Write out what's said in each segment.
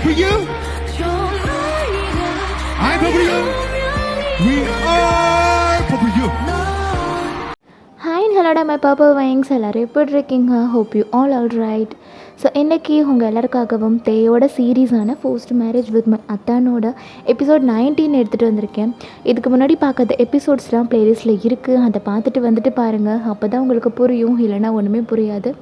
for you. I'm for you. We are for you. Hi ஹலோடா my purple wings எல்லோரும் எப்படி இருக்கீங்க? Hope you all right. So இன்றைக்கி உங்கள் எல்லாருக்காகவும் தேயோட சீரீஸான ஃபோர்ஸ்ட் மேரேஜ் வித் மை அத்தானோட எபிசோட் 19 எடுத்துகிட்டு வந்திருக்கேன். இதுக்கு முன்னாடி பார்க்காத எபிசோட்ஸ்லாம் ப்ளேலிஸ்ட்டில் இருக்குது. அதை பார்த்துட்டு வந்துட்டு பாருங்கள். அப்போ தான் உங்களுக்கு புரியும், இல்லைனா ஒன்றுமே புரியாது.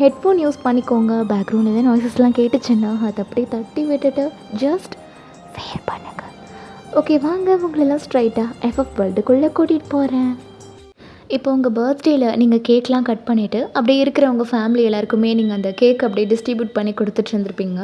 ஹெட்ஃபோன் யூஸ் பண்ணிக்கோங்க. பேக்ரவுண்ட் எதாவது நாய்ஸஸ்லாம் கேட்டுச்சுன்னா அதை அப்படியே தட்டி விட்டுட்டு ஜஸ்ட் ஃபேர் பண்ணுங்கள். ஓகே, வாங்க உங்களெல்லாம் ஸ்ட்ரைட்டாக எஃப்எஃப் வேர்ல்டுக்குள்ளே கூட்டிகிட்டு போகிறேன். இப்போ உங்கள் பர்த்டேயில் நீங்கள் கேக்லாம் கட் பண்ணிவிட்டு அப்படியே இருக்கிற உங்கள் ஃபேமிலி எல்லாருக்குமே நீங்கள் அந்த கேக் அப்படியே டிஸ்ட்ரிபியூட் பண்ணி கொடுத்துட்டு இருந்திருப்பீங்க.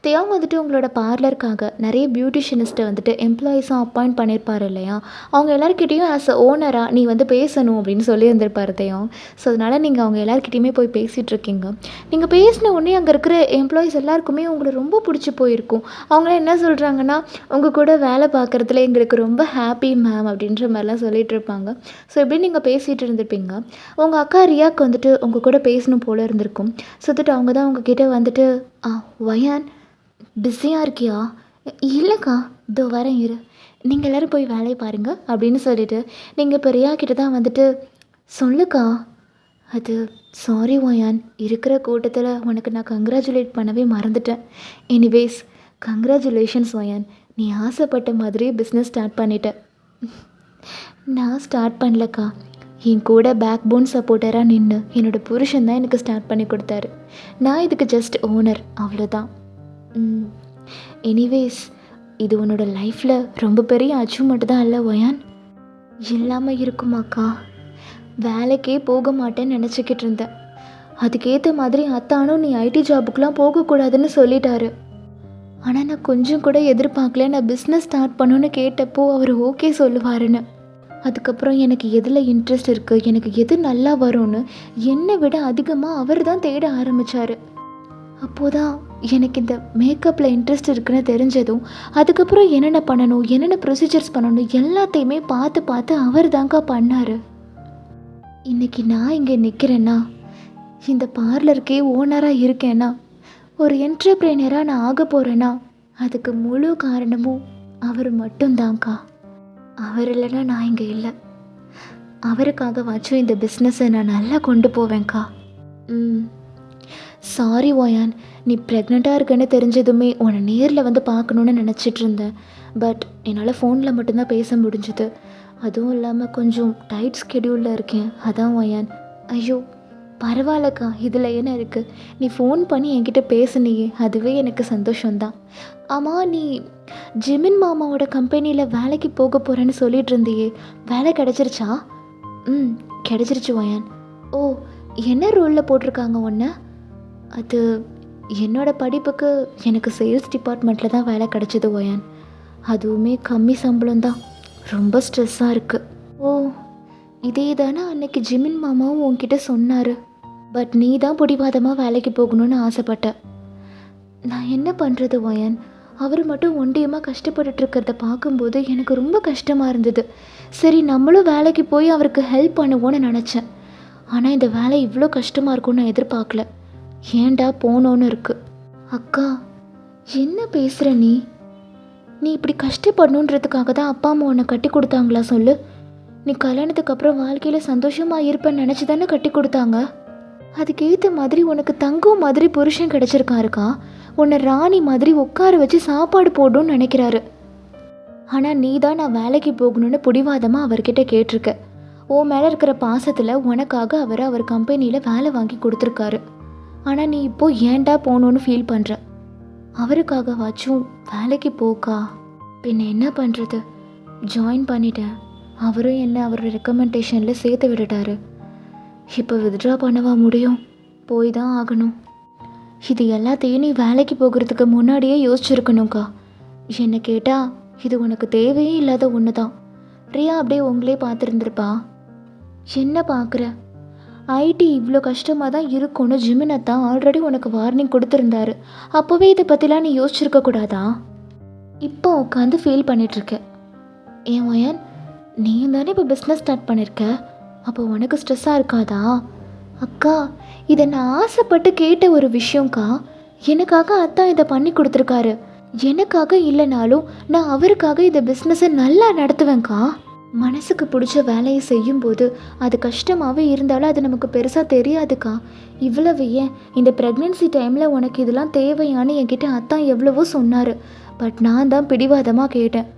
தேவங்க வந்துட்டு உங்களோட பார்லருக்காக நிறைய பியூட்டிஷியனிஸ்ட்டை வந்துட்டு எம்ப்ளாயீஸாக அப்பாயிண்ட் பண்ணியிருப்பார் இல்லையா? அவங்க எல்லாருக்கிட்டேயும் ஆஸ் அ ஓனராக நீ வந்து பேசணும் அப்படின்னு சொல்லி இருந்திருப்பார் தேவம். ஸோ அதனால் நீங்கள் அவங்க எல்லாருக்கிட்டையுமே போய் பேசிகிட்ருக்கீங்க. நீங்கள் பேசின உடனே அங்கே இருக்கிற எம்ப்ளாயீஸ் எல்லாருக்குமே உங்களை ரொம்ப பிடிச்சி போயிருக்கும். அவங்களாம் என்ன சொல்கிறாங்கன்னா, உங்கள் கூட வேலை பார்க்குறதுல எங்களுக்கு ரொம்ப ஹாப்பி மேம் அப்படின்ற மாதிரிலாம் சொல்லிகிட்டு இருப்பாங்க. ஸோ எப்படி நீங்கள் பேசிகிட்டு இருந்திருப்பீங்க. உங்கள் அக்கா ரியாக்கு வந்துட்டு உங்கள் கூட பேசணும் போல் இருந்திருக்கும். ஸோ வந்துட்டு அவங்க தான் உங்ககிட்ட வந்துட்டு வயான் பிஸியாக இருக்கியா? இல்லைக்கா, இதோ வரேன் இரு, நீங்கள் எல்லோரும் போய் வேலையை பாருங்கள் அப்படின்னு சொல்லிவிட்டு நீங்கள் இப்போ ரியா கிட்ட தான் வந்துட்டு சொல்லுக்கா. அது சாரி வயான், இருக்கிற கூட்டத்தில் உனக்கு நான் கங்க்ராச்சுலேட் பண்ணவே மறந்துட்டேன். எனிவேஸ் கங்க்ராச்சுலேஷன்ஸ் வயான், நீ ஆசைப்பட்ட மாதிரி பிஸ்னஸ் ஸ்டார்ட் பண்ணிட்டேன். நான் ஸ்டார்ட் பண்ணலக்கா, என் கூட பேக் போன் சப்போர்ட்டராக நின்று என்னோடய புருஷன் தான் எனக்கு ஸ்டார்ட் பண்ணி கொடுத்தாரு. நான் இதுக்கு ஜஸ்ட் ஓனர், அவ்வளோதான். எனிவேஸ் இது உன்னோட லைஃப்பில் ரொம்ப பெரிய அச்சீவ்மெண்ட் தான் இல்லை வயான்? இல்லாமல் இருக்குமாக்கா, வேலைக்கே போக மாட்டேன்னு நினச்சிக்கிட்டு இருந்தேன். அதுக்கேற்ற மாதிரி அத்தானும் நீ ஐடி ஜாபுக்கெலாம் போகக்கூடாதுன்னு சொல்லிட்டாரு. ஆனால் நான் கொஞ்சம் கூட எதிர்பார்க்கல நான் பிஸ்னஸ் ஸ்டார்ட் பண்ணணுன்னு கேட்டப்போ அவர் ஓகே சொல்லுவாருன்னு. அதுக்கப்புறம் எனக்கு எதில் இன்ட்ரெஸ்ட் இருக்குது, எனக்கு எது நல்லா வரும்னு என்னை விட அதிகமாக அவர் தான் தேட ஆரம்பித்தார். அப்போதான் எனக்கு இந்த மேக்கப்பில் இன்ட்ரெஸ்ட் இருக்குன்னு தெரிஞ்சதும் அதுக்கப்புறம் என்னென்ன பண்ணணும், என்னென்ன ப்ரொசீஜர்ஸ் பண்ணணும் எல்லாத்தையுமே பார்த்து பார்த்து அவர் தாங்க பண்ணார். இன்றைக்கி நான் இங்கே நிற்கிறேன்னா, இந்த பார்லருக்கே ஓனராக இருக்கேன்னா, ஒரு என்டர்ப்ரெனராக நான் ஆக போகிறேன்னா அதுக்கு முழு காரணமும் அவர் மட்டும்தாங்க்கா. அவர் இல்லைன்னா நான் இங்கே இல்லை. அவருக்காக வாச்சும் இந்த பிஸ்னஸை நான் நல்லா கொண்டு போவேன்க்கா. சாரி வயான், நீ ப்ரெக்னெண்ட்டாக இருக்குன்னு தெரிஞ்சதுமே உன்னை நேரில் வந்து பார்க்கணுன்னு நினச்சிட்டு இருந்தேன். பட் என்னால் ஃபோனில் மட்டும்தான் பேச முடிஞ்சுது. அதுவும் இல்லாமல் கொஞ்சம் டைட் ஸ்கெடியூலில் இருக்கேன், அதான் வயான். ஐயோ பரவாயில்லக்கா, இதில் என்ன இருக்குது? நீ ஃபோன் பண்ணி என்கிட்ட பேசுனியே, அதுவே எனக்கு சந்தோஷம்தான். ஆமாம், நீ ஜிமின் மாமாவோட கம்பெனியில் வேலைக்கு போக போகிறேன்னு சொல்லிகிட்டு இருந்தியே, வேலை கிடச்சிருச்சா? கிடச்சிருச்சு வயான். ஓ, என்ன ரோலில் போட்டிருக்காங்க ஒன்று? அது என்னோடய படிப்புக்கு எனக்கு சேல்ஸ் டிபார்ட்மெண்ட்டில் தான் வேலை கிடச்சிது வயான். அதுவுமே கம்மி சம்பளம் தான், ரொம்ப ஸ்ட்ரெஸ்ஸாக இருக்குது. ஓ, இதே தானே அன்னைக்கு ஜிமின் மாமாவும் உன்கிட்ட சொன்னார். பட் நீ தான் பிடிவாதமாக வேலைக்கு போகணுன்னு ஆசைப்பட்ட. நான் என்ன பண்ணுறது வயான்? அவர் மட்டும் ஒண்டியமாக கஷ்டப்பட்டுருக்கிறத பார்க்கும்போது எனக்கு ரொம்ப கஷ்டமாக இருந்தது. சரி, நம்மளும் வேலைக்கு போய் அவருக்கு ஹெல்ப் பண்ணுவோன்னு நினச்சேன். ஆனால் இந்த வேலை இவ்வளோ கஷ்டமாக இருக்கும்னு நான் எதிர்பார்க்கல. ஏன்டா போனோன்னு இருக்குது. அக்கா, என்ன பேசுகிற நீ? நீ இப்படி கஷ்டப்படணுன்றதுக்காக தான் அப்பா அம்மா உன்னை கட்டி கொடுத்தாங்களா சொல்லு? நீ கல்யாணத்துக்கு அப்புறம் வாழ்க்கையில் சந்தோஷமாக இருப்பேன்னு நினச்சி தானே கட்டி கொடுத்தாங்க. அதுக்கேற்ற மாதிரி உனக்கு தங்கம் மாதிரி புருஷன் கிடச்சிருக்காருக்கா. உன்னை ராணி மாதிரி உட்கார வச்சு சாப்பாடு போடணும்னு நினைக்கிறாரு. ஆனால் நீ தான் நான் வேலைக்கு போகணுன்னு பிடிவாதமாக அவர்கிட்ட கேட்டிருக்க. உன் மேலே இருக்கிற பாசத்தில் உனக்காக அவர் கம்பெனியில் வேலை வாங்கி கொடுத்துருக்காரு. ஆனால் நீ இப்போது ஏன்டா போகணுன்னு ஃபீல் பண்ணுற. அவருக்காக வாச்சும் வேலைக்கு போக்கா. பின்ன என்ன பண்ணுறது, ஜாயின் பண்ணிட்டேன். அவரும் என்ன அவரோட ரெக்கமெண்டேஷனில் சேர்த்து விட்டுட்டாரு. இப்போ வித்ட்ரா பண்ணவா முடியும்? போய் தான் ஆகணும். இது எல்லாத்தையும் நீ வேலைக்கு போகிறதுக்கு முன்னாடியே யோசிச்சுருக்கணும்க்கா. என்னை கேட்டால் இது உனக்கு தேவையே இல்லாத ஒன்று தான். ரியா அப்படியே உங்களே பார்த்துருந்துருப்பா. என்ன பார்க்குற? ஐடி இவ்வளோ கஷ்டமாக தான் இருக்கும்னு ஜிமினத்தான் ஆல்ரெடி உனக்கு வார்னிங் கொடுத்துருந்தாரு. அப்போவே இதை பற்றிலாம் நீ யோசிச்சிருக்கக்கூடாதா? இப்போ உட்காந்து ஃபீல் பண்ணிகிட்ருக்க. ஏன் வயான், நீயும் தானே இப்போ பிஸ்னஸ் ஸ்டார்ட் பண்ணியிருக்க, அப்போ உனக்கு ஸ்ட்ரெஸ்ஸாக இருக்காதா? அக்கா, இதை நான் ஆசைப்பட்டு கேட்ட ஒரு விஷயம்க்கா. எனக்காக அத்தா இதை பண்ணி கொடுத்துருக்காரு. எனக்காக இல்லைனாலும் நான் அவருக்காக இந்த பிஸ்னஸை நல்லா நடத்துவேன்க்கா. மனசுக்கு பிடிச்ச வேலையை செய்யும்போது அது கஷ்டமாகவே இருந்தாலும் அது நமக்கு பெருசாக தெரியாதுக்கா. இவ்வளவு ஏன் இந்த ப்ரெக்னென்சி டைமில் உனக்கு இதெல்லாம் தேவையான்னு என்கிட்ட அத்தான் எவ்வளவோ சொன்னார். பட் நான் தான் பிடிவாதமாக கேட்டேன்.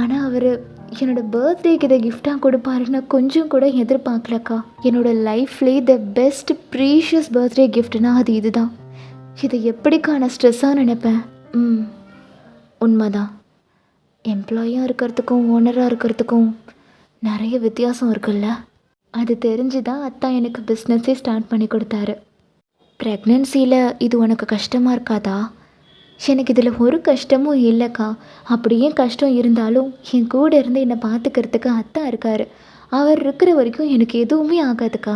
ஆனால் அவர் என்னோடய பர்த்டேக்கு இதை கிஃப்டாக கொடுப்பாருன்னு கொஞ்சம் கூட எதிர்பார்க்கலக்கா. என்னோடய லைஃப்லேயே த பெஸ்ட் ப்ரீஷியஸ் பர்த்டே கிஃப்ட்னா அது இதுதான். இதை எப்படிக்கா நான் ஸ்ட்ரெஸ்ஸாக நினைப்பேன். உண்மைதான். எம்ப்ளாயாக இருக்கிறதுக்கும் ஓனராக இருக்கிறதுக்கும் நிறைய வித்தியாசம் இருக்குல்ல. அது தெரிஞ்சு தான் அத்தா எனக்கு பிஸ்னஸே ஸ்டார்ட் பண்ணி கொடுத்தாரு. ப்ரெக்னென்சியில் இது உனக்கு கஷ்டமாக இருக்காதா? எனக்கு இதில் ஒரு கஷ்டமும் இல்லைக்கா. அப்படியே கஷ்டம் இருந்தாலும் என் கூட இருந்து என்னை பார்த்துக்கிறதுக்கு அத்தா இருக்கார். அவர் இருக்கிற வரைக்கும் எனக்கு எதுவுமே ஆகாதுக்கா.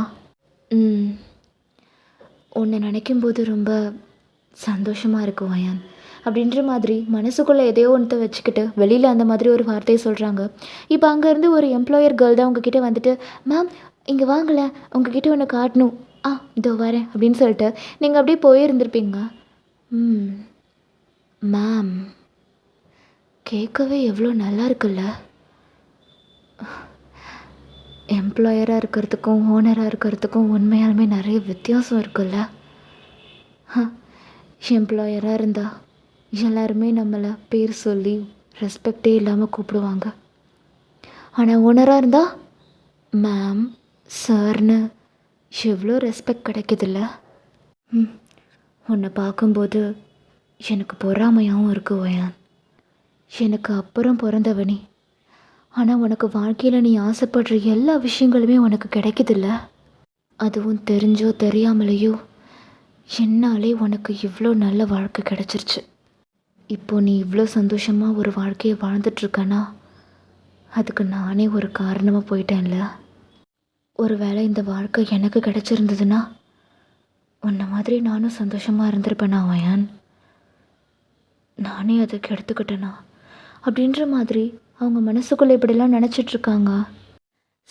உன்னை நினைக்கும் போது ரொம்ப சந்தோஷமாக இருக்கும் வயான் அப்படின்ற மாதிரி மனசுக்குள்ளே எதையோ ஒன்றத்தை வச்சுக்கிட்டு வெளியில் அந்த மாதிரி ஒரு வார்த்தையை சொல்கிறாங்க. இப்போ அங்கேருந்து ஒரு எம்ப்ளாயர் கேர்ள் தான் உங்ககிட்ட வந்துட்டு, மேம் இங்கே வாங்கலை, உங்ககிட்ட ஒன்று காட்டணும், இதோ வரேன் அப்படின்னு சொல்லிட்டு நீங்கள் அப்படியே போயிருந்துருப்பீங்க. மேம் கேட்கவே எவ்வளோ நல்லா இருக்குல்ல. எம்ப்ளாயராக இருக்கிறதுக்கும் ஓனராக இருக்கிறதுக்கும் உண்மையாலுமே நிறைய வித்தியாசம் இருக்குல்ல. எம்ப்ளாயராக இருந்தால் எல்லாருமே நம்மளை பேர் சொல்லி ரெஸ்பெக்டே இல்லாமல் கூப்பிடுவாங்க. ஆனால் ஓனராக இருந்தால் மேம் சார்னு எவ்வளோ ரெஸ்பெக்ட் கிடைக்குதுல்ல. உன்னை பார்க்கும்போது எனக்கு பொறாமையாகவும் இருக்கு வயான். எனக்கு அப்புறம் பிறந்தவனி. ஆனால் உனக்கு வாழ்க்கையில் நீ ஆசைப்படுற எல்லா விஷயங்களுமே உனக்கு கிடைக்குதில்ல. அதுவும் தெரிஞ்சோ தெரியாமலேயோ என்னாலே உனக்கு இவ்வளோ நல்ல வாழ்க்கை கிடச்சிருச்சு. இப்போது நீ இவ்வளோ சந்தோஷமாக ஒரு வாழ்க்கையை வாழ்ந்துட்டுருக்கனா அதுக்கு நானே ஒரு காரணமாக போயிட்டேன்ல. ஒரு வேளை இந்த வாழ்க்கை எனக்கு கிடச்சிருந்ததுன்னா உன்னை மாதிரி நானும் சந்தோஷமாக இருந்திருப்பேனா வயான்? நானே அதுக்கு எடுத்துக்கிட்டேனா அப்படின்ற மாதிரி அவங்க மனசுக்குள்ளே இப்படிலாம் நினச்சிட்ருக்காங்க.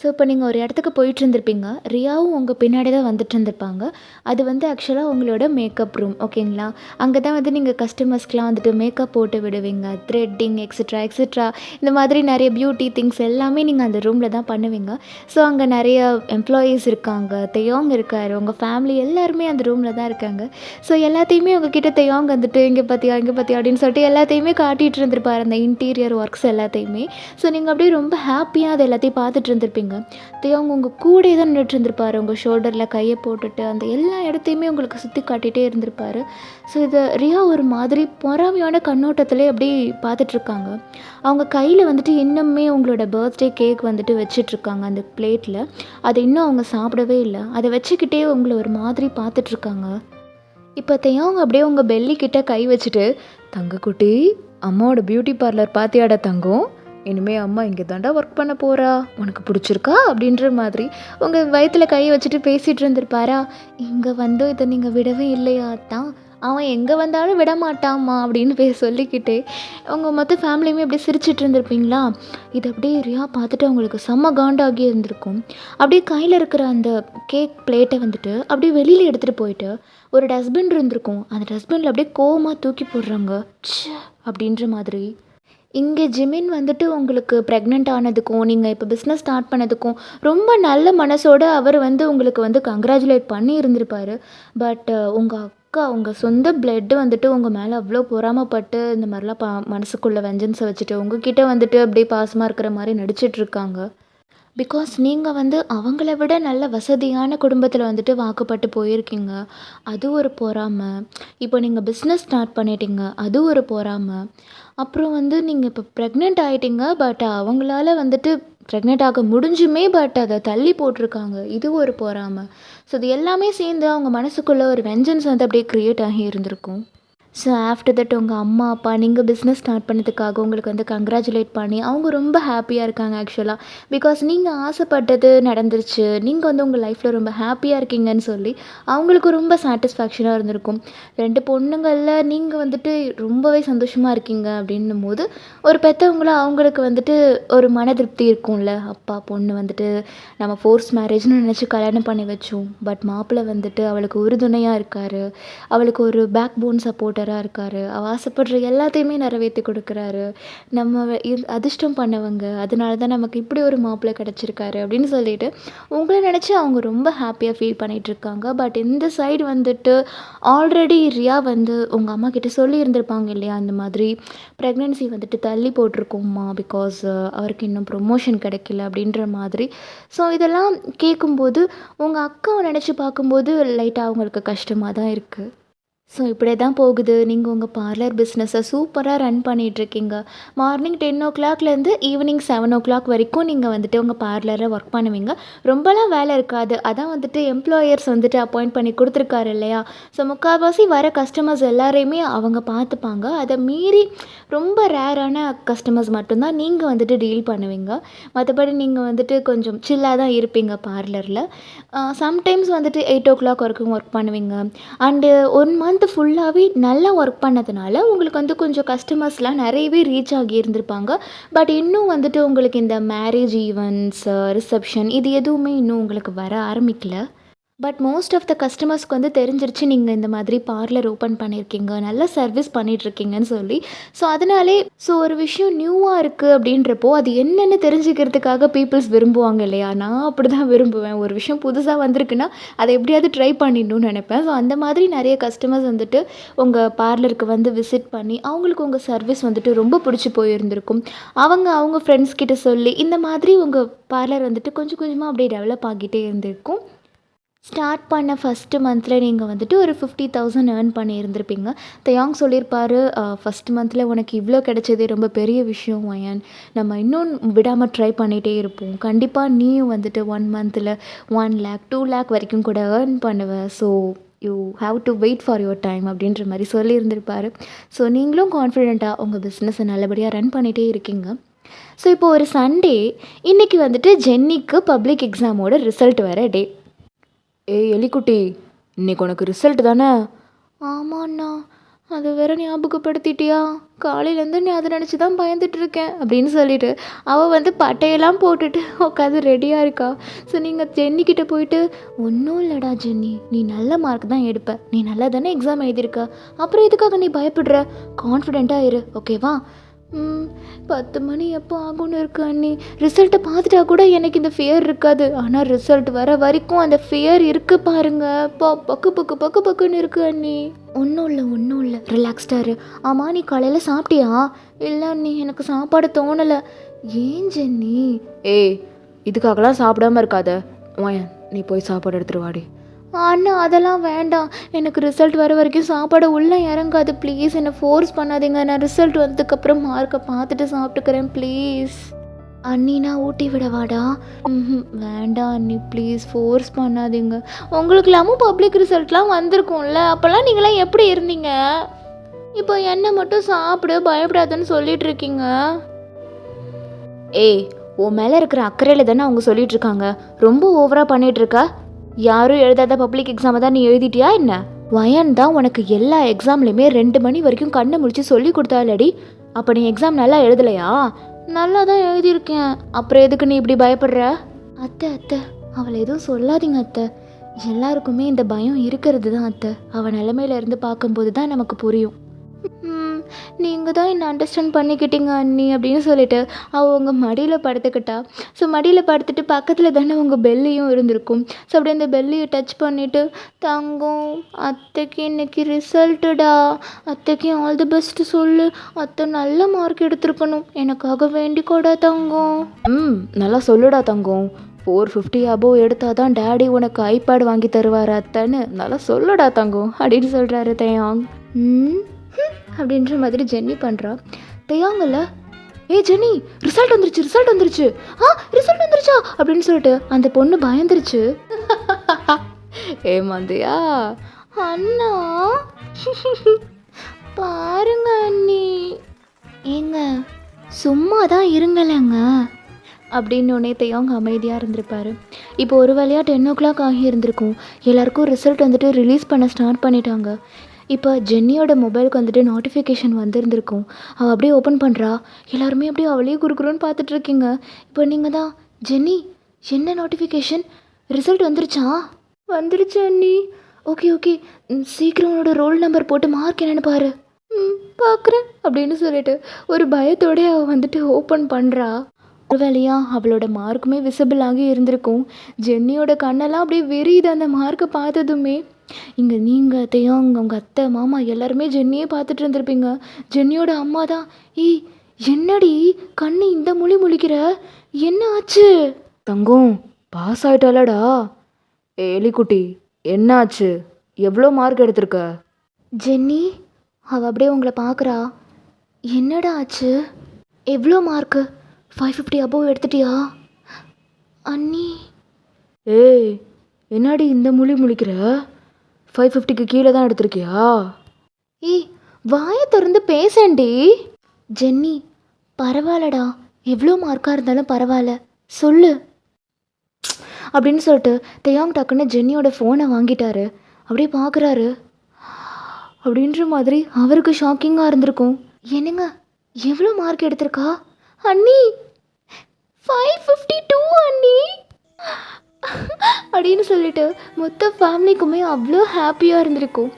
ஸோ இப்போ நீங்கள் ஒரு இடத்துக்கு போயிட்டு இருந்திருப்பீங்க. ரியாவும் உங்கள் பின்னாடி தான் வந்துட்டு இருந்திருப்பாங்க. அது வந்து ஆக்சுவலாக உங்களோட மேக்கப் ரூம், ஓகேங்களா? அங்கே தான் வந்து நீங்கள் கஸ்டமர்ஸ்க்கெலாம் வந்துட்டு மேக்கப் போட்டு விடுவீங்க, த்ரெட்டிங் எக்ஸட்ரா எக்ஸட்ரா இந்த மாதிரி நிறைய பியூட்டி திங்ஸ் எல்லாமே நீங்கள் அந்த ரூமில் தான் பண்ணுவீங்க. ஸோ அங்கே நிறைய எம்ப்ளாயீஸ் இருக்காங்க, தெயோங் இருக்கார், உங்கள் ஃபேமிலி எல்லாருமே அந்த ரூமில் தான் இருக்காங்க. ஸோ எல்லாத்தையுமே உங்ககிட்ட தெயோங் வந்துட்டு இங்கே பார்த்தியா அப்படின்னு சொல்லிட்டு எல்லாத்தையுமே காட்டிகிட்டு இருந்திருப்பார், அந்த இன்டீரியர் ஒர்க்ஸ் எல்லாத்தையுமே. ஸோ நீங்கள் அப்படியே ரொம்ப ஹாப்பியாக அது எல்லாத்தையும் பார்த்துட்டு இருந்திருப்பீங்க. தெயோங் உங்கள் கூடயே தான் நின்றுட்டு இருந்திருப்பார், உங்கள் ஷோல்டரில் கையை போட்டுட்டு அந்த எல்லா இடத்தையுமே உங்களுக்கு சுற்றி காட்டிகிட்டே இருந்திருப்பார். ஸோ இதை ரியா ஒரு மாதிரி பொறாமையான கண்ணோட்டத்திலே அப்படி பார்த்துட்ருக்காங்க. அவங்க கையில் வந்துட்டு இன்னுமே உங்களோட பர்த்டே கேக் வந்துட்டு வச்சிட்ருக்காங்க அந்த பிளேட்டில். அதை இன்னும் அவங்க சாப்பிடவே இல்லை. அதை வச்சுக்கிட்டே உங்களை ஒரு மாதிரி பார்த்துட்ருக்காங்க. இப்போ தெயோங் அப்படியே உங்கள் பெல்லிக்கிட்ட கை வச்சுட்டு, தங்கக்குட்டி அம்மாவோட பியூட்டி பார்லர் பார்த்தியாடா தங்கம், இனிமேல் அம்மா இங்கே தாண்டா ஒர்க் பண்ண போகிறா, உனக்கு பிடிச்சிருக்கா அப்படின்ற மாதிரி உங்கள் வயிற்றில் கையை வச்சுட்டு பேசிகிட்டு இருந்திருப்பாரா. இங்கே வந்து இதை நீங்கள் விடவே இல்லையா தான், அவன் எங்கே வந்தாலும் விட மாட்டாம்மா அப்படின்னு சொல்லிக்கிட்டே உங்கள் மொத்த ஃபேமிலியுமே அப்படியே சிரிச்சிட்டு இருந்திருப்பீங்களா. இது அப்படியே ரியா பார்த்துட்டு அவங்களுக்கு செம்ம காண்டாகி இருந்திருக்கும். அப்படியே கையில் இருக்கிற அந்த கேக் பிளேட்டை வந்துட்டு அப்படியே வெளியில் எடுத்துகிட்டு போயிட்டு ஒரு டஸ்ட்பின் இருந்திருக்கும், அந்த டஸ்ட்பினில் அப்படியே கோவமாக தூக்கி போடுறாங்க அப்படின்ற மாதிரி. இங்கே ஜிமின் வந்துட்டு உங்களுக்கு ப்ரெக்னென்ட் ஆனதுக்கும் நீங்கள் இப்போ பிஸ்னஸ் ஸ்டார்ட் பண்ணதுக்கும் ரொம்ப நல்ல மனசோடு அவர் வந்து உங்களுக்கு வந்து கங்க்ராச்சுலேட் பண்ணி இருந்திருப்பார். பட் உங்கள் அக்கா உங்கள் சொந்த பிளட்டு வந்துட்டு உங்கள் மேலே அவ்வளோ பொறாமப்பட்டு இந்த மாதிரிலாம் மனசுக்குள்ளே வெஞ்சன்ஸை வச்சுட்டு உங்ககிட்ட வந்துட்டு அப்படியே பாசமாக இருக்கிற மாதிரி நடிச்சிட்ருக்காங்க. பிகாஸ் நீங்கள் வந்து அவங்கள விட நல்ல வசதியான குடும்பத்தில் வந்துட்டு வாக்குப்பட்டு போயிருக்கீங்க, அது ஒரு பொறாமை. இப்போ நீங்கள் பிஸ்னஸ் ஸ்டார்ட் பண்ணிட்டீங்க, அது ஒரு பொறாமை. அப்புறம் வந்து நீங்கள் இப்போ ப்ரெக்னென்ட் ஆகிட்டீங்க, பட் அவங்களால வந்துட்டு ப்ரெக்னென்ட் ஆக முடிஞ்சுமே பட் அதை தள்ளி போட்டிருக்காங்க, இது ஒரு பொறாமை. ஸோ இது எல்லாமே சேர்ந்து அவங்க மனசுக்குள்ளே ஒரு வெஞ்சன்ஸ் வந்து அப்படியே க்ரியேட் ஆகி இருந்திருக்கும். ஸோ ஆஃப்டர் தட் உங்கள் அம்மா அப்பா நீங்கள் பிஸ்னஸ் ஸ்டார்ட் பண்ணதுக்காக உங்களுக்கு வந்து கங்க்ராச்சுலேட் பண்ணி அவங்க ரொம்ப ஹாப்பியாக இருக்காங்க ஆக்சுவலாக. பிகாஸ் நீங்கள் ஆசைப்பட்டது நடந்துருச்சு, நீங்கள் வந்து உங்கள் லைஃப்பில் ரொம்ப ஹாப்பியாக இருக்கீங்கன்னு சொல்லி அவங்களுக்கு ரொம்ப சாட்டிஸ்ஃபேக்ஷனாக இருந்திருக்கும். 2 பொண்ணுங்களில் நீங்கள் வந்துட்டு ரொம்பவே சந்தோஷமாக இருக்கீங்க அப்படின்னும் போது ஒரு பெற்றவங்கள அவங்களுக்கு வந்துட்டு ஒரு மன திருப்தி இருக்கும்ல. அப்பா பொண்ணு வந்துட்டு நம்ம ஃபோர்ஸ் மேரேஜ்னு நினச்சி கல்யாணம் பண்ணி வச்சோம், பட் மாப்பிள்ளை வந்துட்டு அவளுக்கு உறுதுணையாக இருக்கார், அவளுக்கு ஒரு பேக் போன் சப்போர்ட்டராக இருக்கார், அவள் ஆசைப்படுற எல்லாத்தையுமே நிறைவேற்றி கொடுக்குறாரு, நம்ம அதிர்ஷ்டம் பண்ணவங்க, அதனால தான் நமக்கு இப்படி ஒரு மாப்பிள்ளை கிடச்சிருக்காரு அப்படின்னு சொல்லிட்டு உங்களை நினச்சி அவங்க ரொம்ப ஹாப்பியாக ஃபீல் பண்ணிகிட்ருக்காங்க. பட் இந்த சைடு வந்துட்டு ஆல்ரெடி ரியா வந்து உங்கள் அம்மா கிட்ட சொல்லியிருந்திருப்பாங்க இல்லையா, இந்த மாதிரி ப்ரெக்னென்சி வந்துட்டு தள்ளி போட்டிருக்கோம்மா, பிகாஸ் அவருக்கு இன்னும் ப்ரொமோஷன் கிடைக்கல அப்படின்ற மாதிரி. ஸோ இதெல்லாம் கேட்கும்போது உங்கள் அக்காவை நினச்சி பார்க்கும்போது லைட்டாக அவங்களுக்கு கஷ்டமாக தான் இருக்குது. ஸோ இப்படியே தான் போகுது. நீங்கள் உங்கள் பார்லர் பிஸ்னஸை சூப்பராக ரன் பண்ணிகிட்ருக்கீங்க. மார்னிங் 10 o'clockலேருந்து ஈவினிங் 7 o'clock வரைக்கும் நீங்கள் வந்துட்டு உங்கள் பார்லரில் ஒர்க் பண்ணுவீங்க. ரொம்பலாம் வேலை இருக்காது. அதான் வந்துட்டு எம்ப்ளாயர்ஸ் வந்துட்டு அப்பாயிண்ட் பண்ணி கொடுத்துருக்காரு இல்லையா. ஸோ முக்கால்வாசி வர கஸ்டமர்ஸ் எல்லாரையுமே அவங்க பார்த்துப்பாங்க. அதை மீறி ரொம்ப ரேரான கஸ்டமர்ஸ் மட்டும்தான் நீங்கள் வந்துட்டு டீல் பண்ணுவீங்க. மற்றபடி நீங்கள் வந்துட்டு கொஞ்சம் சில்லாக தான் இருப்பீங்க பார்லரில். சம்டைம்ஸ் வந்துட்டு 8 o'clock வரைக்கும் ஒர்க் பண்ணுவீங்க. அண்டு 1 month ஃபுல்லாகவே நல்லா ஒர்க் பண்ணதுனால உங்களுக்கு வந்து கொஞ்சம் கஸ்டமர்ஸ்லாம் நிறையவே ரீச் ஆகி இருந்திருப்பாங்க. பட் இன்னும் வந்துட்டு உங்களுக்கு இந்த மேரேஜ் ஈவெண்ட்ஸ், ரிசப்ஷன் இது எதுவுமே இன்னும் உங்களுக்கு வர ஆரம்பிக்கல. பட் மோஸ்ட் ஆஃப் த கஸ்டமர்ஸ்க்கு வந்து தெரிஞ்சிருச்சு நீங்கள் இந்த மாதிரி பார்லர் ஓப்பன் பண்ணியிருக்கீங்க, நல்ல சர்வீஸ் பண்ணிகிட்ருக்கீங்கன்னு சொல்லி. ஸோ அதனாலே ஒரு விஷயம் நியூவாக இருக்குது அப்படின்றப்போ அது என்னென்னு தெரிஞ்சுக்கிறதுக்காக பீப்புள்ஸ் விரும்புவாங்க இல்லையா. நான் அப்படி தான் விரும்புவேன். ஒரு விஷயம் புதுசாக வந்திருக்குன்னா அதை எப்படியாவது ட்ரை பண்ணிடணும்னு நினைப்பேன். ஸோ அந்த மாதிரி நிறைய கஸ்டமர்ஸ் வந்துட்டு உங்கள் பார்லருக்கு வந்து விசிட் பண்ணி அவங்களுக்கு உங்கள் சர்வீஸ் வந்துட்டு ரொம்ப பிடிச்சி போயிருந்திருக்கும். அவங்க ஃப்ரெண்ட்ஸ் கிட்ட சொல்லி இந்த மாதிரி உங்கள் பார்லர் வந்துட்டு கொஞ்சம் கொஞ்சமாக அப்படியே டெவலப் ஆகிட்டே இருந்திருக்கும். ஸ்டார்ட் பண்ண ஃபஸ்ட்டு மந்தில் நீங்கள் வந்துட்டு ஒரு 50,000 ஏர்ன் பண்ணியிருந்திருப்பீங்க. தயாங் சொல்லியிருப்பார், ஃபஸ்ட் மந்தில் உனக்கு இவ்வளோ கிடைச்சதே ரொம்ப பெரிய விஷயம் வயன், நம்ம இன்னும் விடாமல் ட்ரை பண்ணிகிட்டே இருப்போம், கண்டிப்பாக நீயும் வந்துட்டு 1 monthல 1 lakh 2 lakh வரைக்கும் கூட ஏர்ன் பண்ணுவேன், so you have to wait for your time அப்படின்ற மாதிரி சொல்லியிருந்திருப்பார். ஸோ நீங்களும் கான்ஃபிடெண்ட்டாக உங்கள் பிஸ்னஸை நல்லபடியாக ரன் பண்ணிகிட்டே இருக்கீங்க. ஸோ இப்போ ஒரு சண்டே, இன்றைக்கி வந்துட்டு ஜென்னிக்கு பப்ளிக் எக்ஸாமோட ரிசல்ட் வர டே. ஏய் எலிக்குட்டி, இன்னைக்கு உனக்கு ரிசல்ட் தானே? ஆமாண்ணா, அது வேற ஞாபகப்படுத்திட்டியா, காலையிலேருந்து நீ அதை நினச்சி தான் பயந்துட்டு இருக்கேன் அப்படின்னு சொல்லிட்டு அவள் வந்து பட்டையெல்லாம் போட்டுட்டு உட்காந்து ரெடியாக இருக்கா. ஸோ நீங்கள் ஜென்னிக்கிட்ட போயிட்டு, ஒன்றும் இல்லைடா ஜென்னி, நீ நல்ல மார்க் தான் எடுப்ப, நீ நல்லா தானே எக்ஸாம் எழுதியிருக்க, அப்புறம் எதுக்காக நீ பயப்படுற, கான்ஃபிடெண்ட்டாக இரு, ஓகேவா? 10 மணி எப்போ ஆகும்னு இருக்கு அண்ணி, ரிசல்ட்டை பார்த்துட்டா கூட எனக்கு இந்த ஃபியர் இருக்காது, ஆனால் ரிசல்ட் வர வரைக்கும் அந்த ஃபியர் இருக்குது பாருங்க, பக்கு பக்கு பக்கு பக்குன்னு இருக்கு அண்ணி. ஒன்றும் இல்லை ரிலாக்ஸ்டாக இரு. ஆமாம், நீ காலையில் சாப்பிட்டியா? இல்லை அண்ணி, எனக்கு சாப்பாடு தோணலை. ஏன் ஜென்னி? ஏய், இதுக்காகலாம் சாப்பிடாம இருக்காத, வாயன் நீ போய் சாப்பாடு எடுத்துட்டு வாடி. அண்ணா அதெல்லாம் வேண்டாம், எனக்கு ரிசல்ட் வர வரைக்கும் சாப்பாடு உள்ளே இறங்காது, ப்ளீஸ் என்னை ஃபோர்ஸ் பண்ணாதீங்க, நான் ரிசல்ட் வந்ததுக்கப்புறம் மார்க்கை பார்த்துட்டு சாப்பிட்டுக்கிறேன் ப்ளீஸ். அண்ணி நான் ஊட்டி விடவாடா? வேண்டாம் அண்ணி ப்ளீஸ், ஃபோர்ஸ் பண்ணாதீங்க. உங்களுக்கு இல்லாமல் பப்ளிக் ரிசல்ட்லாம் வந்திருக்கும்ல, அப்போல்லாம் நீங்களாம் எப்படி இருந்தீங்க? இப்போ என்ன மட்டும் சாப்பிடு பயப்படாதுன்னு சொல்லிட்டு இருக்கீங்க. ஏய், உன் மேலே இருக்கிற அக்கறையில் தானே அவங்க சொல்லிட்டு இருக்காங்க, ரொம்ப ஓவராக பண்ணிட்டு இருக்கா. யாரும் எழுதாத பப்ளிக் எக்ஸாமை தான் நீ எழுதிட்டியா என்ன? வயன் தான் உனக்கு எல்லா எக்ஸாம்லேயுமே 2 மணி வரைக்கும் கண்ணை முடிச்சு சொல்லி கொடுத்தாலடி, அப்போ நீ எக்ஸாம் நல்லா எழுதலையா? நல்லா தான் எழுதியிருக்கேன், அப்புறம் எதுக்கு நீ இப்படி பயப்படுற? அத்தை அவளை எதுவும் சொல்லாதீங்க அத்தை, எல்லாருக்குமே இந்த பயம் இருக்கிறது தான் அத்தை, அவள் நிலைமையில இருந்து பார்க்கும்போது தான் நமக்கு புரியும். நீங்கள் தான் என்னை அண்டர்ஸ்டாண்ட் பண்ணிக்கிட்டீங்க அண்ணி அப்படின்னு சொல்லிட்டு அவள் உங்கள் மடியில் படுத்துக்கிட்டா. ஸோ மடியில் படுத்துட்டு பக்கத்தில் தானே உங்கள் பெல்லியும் இருந்திருக்கும். ஸோ அப்படியே அந்த பெல்லியை டச் பண்ணிவிட்டு, தங்கம் அத்தைக்கு இன்னைக்கு ரிசல்ட்டுடா, அத்தைக்கு ஆல் தி பெஸ்ட் சொல்லு, அத்தை நல்ல மார்க் எடுத்துருக்கணும், எனக்காக வேண்டிக்கோடா தங்கம். நல்லா சொல்லுடா தங்கம், 450 அபோவ் எடுத்தால் தான் டேடி உனக்கு ஐபேட் வாங்கி தருவார் அத்தைன்னு நல்லா சொல்லுடா தங்கம் அப்படின்னு சொல்கிறாரு தயாங். அப்படின்ற மாதிரி ஜென்னி பண்ணுறா. தயாங்கல்ல, ஏ ஜென்னி ரிசல்ட் வந்துருச்சு ரிசல்ட் வந்துருச்சா அப்படின்னு சொல்லிட்டு அந்த பொண்ணு பயந்துருச்சு. ஏமாந்தியா அண்ணா? பாருங்க அண்ணி. ஏங்க சும்மா தான் இருங்களேங்க அப்படின்னு உடனே அவங்க அமைதியாக இருந்திருப்பாரு. இப்போ ஒரு வேலையாக 10 o'clock ஆகி இருந்திருக்கும். எல்லாருக்கும் ரிசல்ட் வந்துட்டு ரிலீஸ் பண்ண ஸ்டார்ட் பண்ணிட்டாங்க. இப்போ ஜென்னியோட மொபைலுக்கு வந்துட்டு நோட்டிஃபிகேஷன் வந்திருந்திருக்கும். அவள் அப்படியே ஓப்பன் பண்ணுறா. எல்லாருமே அப்படியே அவளையே குறுக்குறோன்னு பார்த்துட்ருக்கீங்க. இப்போ நீங்கள் தான் ஜென்னி, என்ன நோட்டிஃபிகேஷன்? ரிசல்ட் வந்துருச்சா? வந்துருச்சு அண்ணி. ஓகே ஓகே, சீக்கிரம் உன்னோட ரோல் நம்பர் போட்டு மார்க் என்னென்னு பாரு. பார்க்குறேன் அப்படின்னு சொல்லிட்டு ஒரு பயத்தோட அவள் வந்துட்டு ஓப்பன் பண்ணுறா. ஒரு வேலையாக அவளோட மார்க்குமே விசிபிள் ஆகி இருந்திருக்கும். ஜென்னியோட கண்ணெல்லாம் அப்படியே வெறியுது அந்த மார்க்கை பார்த்ததுமே. இங்கே நீங்கள் அத்தையும் உங்கள் அத்தை மாமா எல்லாருமே ஜென்னியே பார்த்துட்டு இருந்திருப்பீங்க. ஜென்னியோட அம்மா தான், ஏய் என்னடி கண்ணு இந்த மொழி முழிக்கிற, என்ன ஆச்சு? தங்கம் பாஸ் ஆயிட்டாலடா. எலிக்குட்டி என்ன ஆச்சு? எவ்வளோ மார்க் எடுத்திருக்க? ஜென்னி அவள் அப்படியே உங்களை பார்க்குறா. என்னடா ஆச்சு? எவ்வளோ மார்க்கு? 550 அபோவ் எடுத்துட்டியா? அண்ணி. ஏய் என்னடி இந்த மொழி முழிக்கிற? 550க்கு கீழே தான் எடுத்திருக்கியா? ஏய் வாயை திறந்து பேசண்டி. ஜென்னி பரவாயில்லடா, எவ்வளோ மார்க்காக இருந்தாலும் பரவாயில்ல, சொல்லு அப்படின்னு சொல்லிட்டு தேயாங் டக்குன்னு ஜென்னியோட ஃபோனை வாங்கிட்டாரு. அப்படியே பார்க்குறாரு. அப்படின்ற மாதிரி அவருக்கு ஷாக்கிங்காக இருந்திருக்கும். என்னங்க எவ்வளோ மார்க் எடுத்திருக்கா? அண்ணி 552 அண்ணி அப்படின்னு சொல்லிட்டு மொத்த ஃபேமிலிக்குமே அவ்வளோ ஹாப்பியாக இருந்திருக்கும்.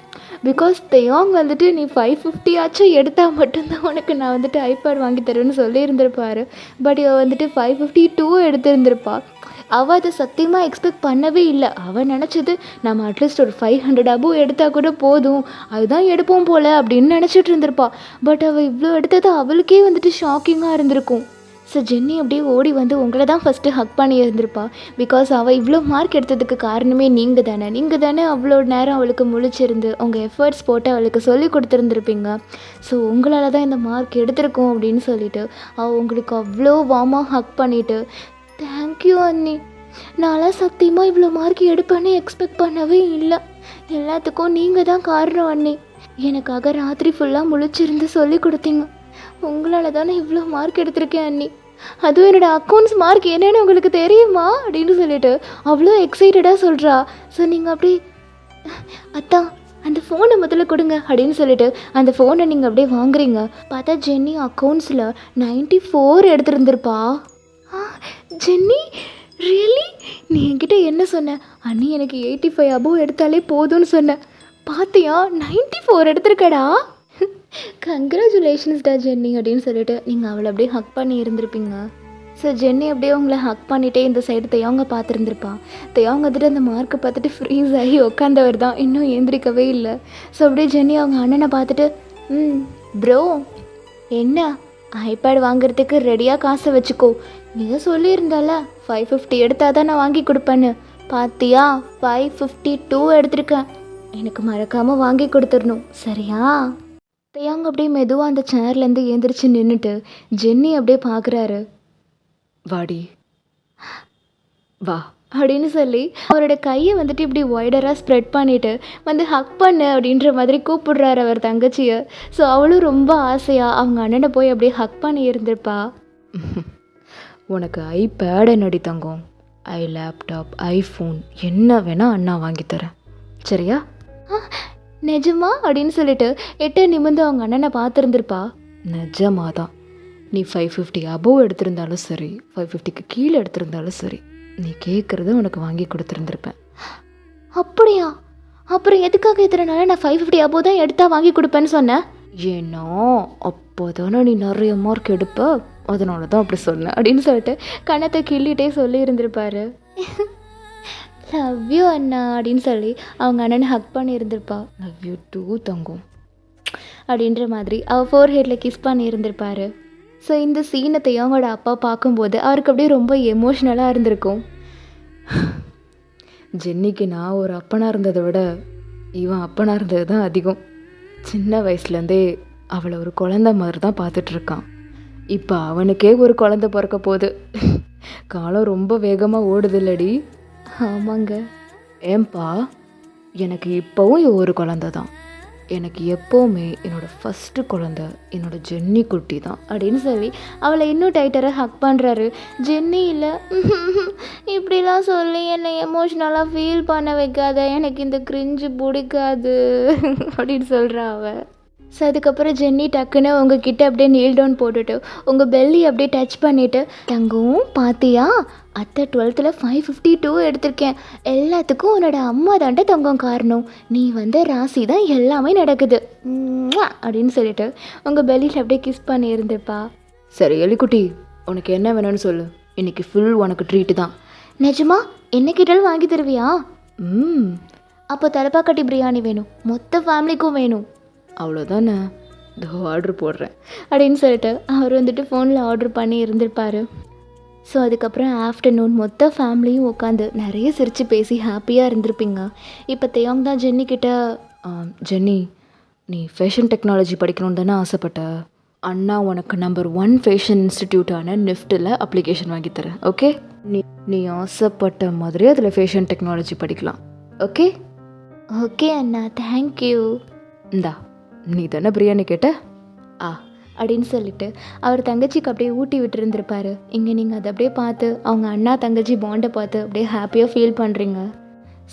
பிகாஸ் தேயாங் வந்துட்டு நீ 550 ஆச்சும் எடுத்தால் மட்டும்தான் உனக்கு நான் வந்துட்டு ஐபேட் வாங்கி தருவேன்னு சொல்லியிருந்திருப்பாரு. பட் இவள் வந்துட்டு 552 எடுத்திருந்திருப்பா. அவள் அதை சத்தியமாக எக்ஸ்பெக்ட் பண்ணவே இல்லை. அவள் நினச்சது நம்ம அட்லீஸ்ட் ஒரு 500 அபோவ் எடுத்தால் கூட போதும், அதுதான் எடுப்போம் போல் அப்படின்னு நினச்சிட்டு இருந்திருப்பா. பட் அவள் இவ்வளோ எடுத்தது அவளுக்கே வந்துட்டு ஷாக்கிங்காக இருந்திருக்கும். ஸோ ஜென்னி அப்படியே ஓடி வந்து உங்களை தான் ஃபஸ்ட்டு ஹக் பண்ணி இருந்திருப்பா. பிகாஸ் அவள் இவ்வளோ மார்க் எடுத்ததுக்கு காரணமே நீங்கள் தானே அவ்வளோ நேரம் அவளுக்கு முழிச்சிருந்து உங்கள் எஃபர்ட்ஸ் போட்டு அவளுக்கு சொல்லி கொடுத்துருந்துருப்பீங்க. ஸோ உங்களால் தான் இந்த மார்க் எடுத்திருக்கோம் அப்படின்னு சொல்லிட்டு அவள் உங்களுக்கு அவ்வளோ வார்மாக ஹக் பண்ணிவிட்டு, தேங்க்யூ அண்ணி, நான்லாம் சத்தியமாக இவ்வளோ மார்க் எடுப்பேன்னு எக்ஸ்பெக்ட் பண்ணவே இல்லை, எல்லாத்துக்கும் நீங்கள் தான் காரணம் அண்ணி, எனக்காக ராத்திரி ஃபுல்லாக முழிச்சிருந்து சொல்லி கொடுத்தீங்க, உங்களால் தானே இவ்வளோ மார்க் எடுத்திருக்கேன் அண்ணி, அதுவும் என்னோடய அக்கௌண்ட்ஸ் மார்க் என்னன்னு உங்களுக்கு தெரியுமா அப்படின்னு சொல்லிட்டு அவ்வளோ எக்ஸைட்டடாக சொல்கிறா. ஸோ நீங்கள் அப்படி அத்தா அந்த ஃபோனை முதல்ல கொடுங்க அப்படின்னு சொல்லிட்டு அந்த ஃபோனை நீங்கள் அப்படியே வாங்குறீங்க. பார்த்தா ஜென்னி அக்கௌண்ட்ஸில் 94 எடுத்திருந்திருப்பா. Jenny really? நீ என்கிட்ட என்ன சொன்ன? அண்ணி எனக்கு 85 அபோவ் எடுத்தாலே போதும்னு சொன்னேன், பார்த்தியா 94 எடுத்திருக்கடா. கங்க்ராச்சுலேஷன்ஸ்டா ஜென்னி அப்படின்னு சொல்லிட்டு நீங்கள் அவளை அப்படியே ஹக் பண்ணி இருந்திருப்பீங்க. ஸோ ஜென்னி அப்படியே உங்களை ஹக் பண்ணிகிட்டே இந்த சைடு தேயாங்க பார்த்துருந்துருப்பா. தேயாங்க வந்துட்டு அந்த மார்க்கை பார்த்துட்டு ஃப்ரீஸ் ஆகி உட்காந்தவர் தான், இன்னும் ஏந்திரிக்கவே இல்லை. ஸோ அப்படியே ஜென்னி அவங்க அண்ணனை பார்த்துட்டு, ப்ரோ என்ன ஐபேட் வாங்குறதுக்கு ரெடியாக காசை வச்சுக்கோ, நீ தான் சொல்லியிருந்தால 550 எடுத்தால் தான் நான் வாங்கி கொடுப்பேன்னு, பார்த்தியா 552 எடுத்திருக்கேன், எனக்கு மறக்காமல் வாங்கி கொடுத்துடணும் சரியா? தேயாங்க அப்படியே மெதுவாக அந்த சேர்லேருந்து ஏந்திரிச்சு நின்றுட்டு ஜென்னி அப்படியே பார்க்குறாரு. வாடி வா அப்படின்னு சொல்லி அவரோட கையை வந்துட்டு இப்படி ஒய்டராக ஸ்ப்ரெட் பண்ணிவிட்டு வந்து ஹக் பண்ணு அப்படின்ற மாதிரி கூப்பிடுறாரு அவர் தங்கச்சியை. ஸோ அவளும் ரொம்ப ஆசையாக அவங்க அண்ணனை போய் அப்படியே ஹக் பண்ணி இருந்திருப்பா. உனக்கு ஐபேட் என்னடி தங்கம், லேப்டாப், ஐஃபோன் என்ன வேணால் அண்ணா வாங்கித்தரேன் சரியா? நிஜமா அப்படின்னு சொல்லிட்டு எட்ட நிமிர்ந்து அவங்க அண்ணனை பார்த்துருந்துருப்பா. நிஜமாக தான், நீ 550 அபோவ் எடுத்திருந்தாலும் சரி, 550க்கு கீழே எடுத்திருந்தாலும் சரி, நீ கேட்குறத உனக்கு வாங்கி கொடுத்துருந்துருப்பேன். அப்படியா? அப்புறம் எதுக்காக இத்தனை நாள் நான் 550 அபோவ் தான் எடுத்தா வாங்கி கொடுப்பேன்னு சொன்னேன்? ஏன்னா அப்போ தானே நீ நிறைய மார்க் எடுப்ப, அதனால தான் அப்படி சொன்னேன் அப்படின்னு சொல்லிட்டு கண்ணத்தை கிள்ளிட்டே சொல்லி இருந்திருப்பாரு. லவ் யூ அண்ணா அப்படின்னு சொல்லி அவங்க அண்ணனை ஹக் பண்ணி இருந்திருப்பா. லவ் யூ டூ தங்கம் அப்படின்ற மாதிரி அவள் ஃபோர் ஹெட்டில் கிஸ் பண்ணி இருந்திருப்பாரு. ஸோ இந்த சீனை தேயாங்கோட அப்பா பார்க்கும்போது அவருக்கு அப்படியே ரொம்ப எமோஷ்னலாக இருந்திருக்கும். ஜென்னிக்கு நான் ஒரு அப்பனாக இருந்ததை விட இவன் அப்பனாக இருந்தது தான் அதிகம். சின்ன வயசுலேருந்தே அவளை ஒரு குழந்த மாதிரி தான் பார்த்துட்ருக்கான். இப்போ அவனுக்கே ஒரு குழந்த பிறக்க போகுது. காலம் ரொம்ப வேகமாக ஓடுதில்லடி. ஆமாங்க. ஏன்பா, எனக்கு இப்போவும் ஒரு குழந்த தான், எனக்கு எப்போவுமே என்னோடய ஃபஸ்ட்டு குழந்த என்னோடய ஜென்னி குட்டி தான் அப்படின்னு சொல்லி அவளை இன்னும் டைட்டராக ஹக் பண்ணுறாரு. ஜென்னி இல்லை இப்படிலாம் சொல்லி என்னை எமோஷ்னலாக ஃபீல் பண்ண வைக்காத, எனக்கு இந்த கிரிஞ்சு பிடிக்காது அப்படின்னு சொல்கிறா அவள். ஸோ அதுக்கப்புறம் ஜென்னி டக்குன்னு உங்ககிட்ட அப்படியே நீல் டவுன் போட்டுட்டு உங்கள் பெல்லி அப்படியே டச் பண்ணிவிட்டு, தங்கம் பார்த்தியா அத்தை 12th 552 எடுத்திருக்கேன், எல்லாத்துக்கும் உன்னோட அம்மா தான்ட்ட தங்கம் காரணம், நீ வந்து ராசி தான் எல்லாமே நடக்குது அப்படின்னு சொல்லிட்டு உங்கள் பெல்லியில் அப்படியே கிஸ் பண்ணி இருந்துப்பா. சரி எலிக்குட்டி, உனக்கு என்ன வேணும்னு சொல்லு, இன்னைக்கு ஃபுல் உனக்கு ட்ரீட்டு தான். நிஜமா என்ன கேட்டாலும் வாங்கி தருவியா? அப்போ தலப்பாக்கட்டி பிரியாணி வேணும், மொத்த ஃபேமிலிக்கும் வேணும். அவ்வளோதானே, இதோ ஆர்டர் போடுறேன் அப்படின்னு சொல்லிட்டு அவர் வந்துட்டு ஃபோனில் ஆர்டர் பண்ணி இருந்திருப்பார். ஸோ அதுக்கப்புறம் ஆஃப்டர்நூன் மொத்த ஃபேமிலியும் உட்காந்து நிறைய சிரித்து பேசி ஹாப்பியாக இருந்திருப்பீங்க. இப்போ தேயோங் தான் ஜென்னி கிட்ட, ஜென்னி நீ ஃபேஷன் டெக்னாலஜி படிக்கணும்னு தானே ஆசைப்பட்ட, அண்ணா உனக்கு நம்பர் 1 ஃபேஷன் இன்ஸ்டிடியூட்டான நிஃப்டில் அப்ளிகேஷன் வாங்கித்தரேன், ஓகே? நீ ஆசைப்பட்ட மாதிரி அதில் ஃபேஷன் டெக்னாலஜி படிக்கலாம், ஓகே? ஓகே அண்ணா, தேங்க்யூ. இந்தா, நீ தானே பிரியாணி கேட்ட அப்படின்னு சொல்லிட்டு அவர் தங்கச்சிக்கு அப்படியே ஊட்டி விட்டுருந்துருப்பாரு. இங்கே நீங்கள் அதை அப்படியே பார்த்து அவங்க அண்ணா தங்கச்சி பாண்டை பார்த்து அப்படியே ஹாப்பியாக ஃபீல் பண்ணுறீங்க.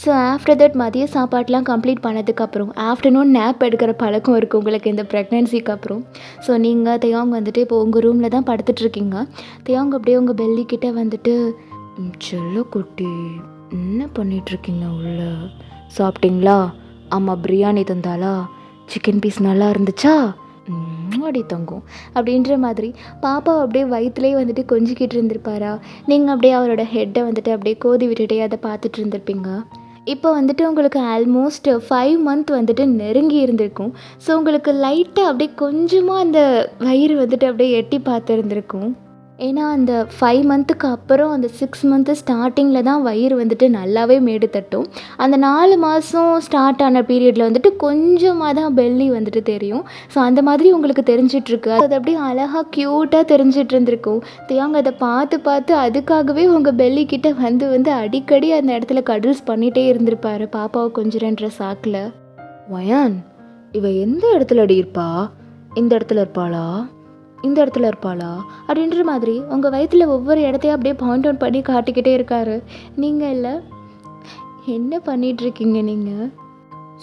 ஸோ ஆஃப்டர் தட் மதிய சாப்பாட்டெலாம் கம்ப்ளீட் பண்ணதுக்கப்புறம் ஆஃப்டர்நூன் நேப் எடுக்கிற பழக்கம் இருக்குது உங்களுக்கு இந்த ப்ரெக்னென்சிக்கு அப்புறம். ஸோ நீங்கள் தேயோங் வந்துட்டு இப்போ உங்கள் ரூமில் தான் படுத்துட்ருக்கீங்க. தேயோங் அப்படியே உங்கள் பெல்லிக்கிட்ட வந்துட்டு, செல்ல குட்டி என்ன பண்ணிகிட்ருக்கீங்க உள்ள, சாப்பிட்டீங்களா, அம்மா பிரியாணி தந்தாளா, சிக்கன் பீஸ் நல்லா இருந்துச்சா, அடி தங்கும் அப்படின்ற மாதிரி பாப்பாவை அப்படியே வயிற்றுலேயே வந்துட்டு கொஞ்சிக்கிட்டு இருந்திருப்பாரா. நீங்கள் அப்படியே அவரோட ஹெட்டை வந்துட்டு அப்படியே கோதி விட்டுட்டே அதை பார்த்துட்டு இருந்திருப்பீங்க. இப்போ வந்துட்டு உங்களுக்கு ஆல்மோஸ்ட் 5 month வந்துட்டு நெருங்கி இருந்திருக்கும். ஸோ உங்களுக்கு லைட்டாக அப்படியே கொஞ்சமாக அந்த வயிறு வந்துட்டு அப்படியே எட்டி பார்த்துருந்துருக்கும். ஏன்னா அந்த 5 monthக்கு அப்புறம் அந்த 6 month ஸ்டார்டிங்கில் தான் வயிறு வந்துட்டு நல்லாவே மேடு தட்டும். அந்த 4 மாதம் ஸ்டார்ட் ஆன பீரியடில் வந்துட்டு கொஞ்சமாக தான் பெல்லி வந்துட்டு தெரியும். ஸோ அந்த மாதிரி உங்களுக்கு தெரிஞ்சிட்ருக்கு. அது அப்படியே அழகாக க்யூட்டாக தெரிஞ்சிட்டு இருந்திருக்கும். தேயோங் அதை பார்த்து பார்த்து அதுக்காகவே உங்கள் பெல்லிக்கிட்ட வந்து அடிக்கடி அந்த இடத்துல கடல்ஸ் பண்ணிகிட்டே இருந்திருப்பாரு பாப்பாவை கொஞ்சிறன்ற சாக்கில். வயான், இவ எந்த இடத்துல அடி இருப்பா, இந்த இடத்துல இருப்பாளா, இந்த இடத்துல இருப்பாளா அப்படின்ற மாதிரி உங்கள் வயிற்றில் ஒவ்வொரு இடத்தையும் அப்படியே பாயிண்ட் அவுட் பண்ணி காட்டிக்கிட்டே இருக்காரு. நீங்கள் இல்லை என்ன பண்ணிகிட்ருக்கீங்க நீங்கள்,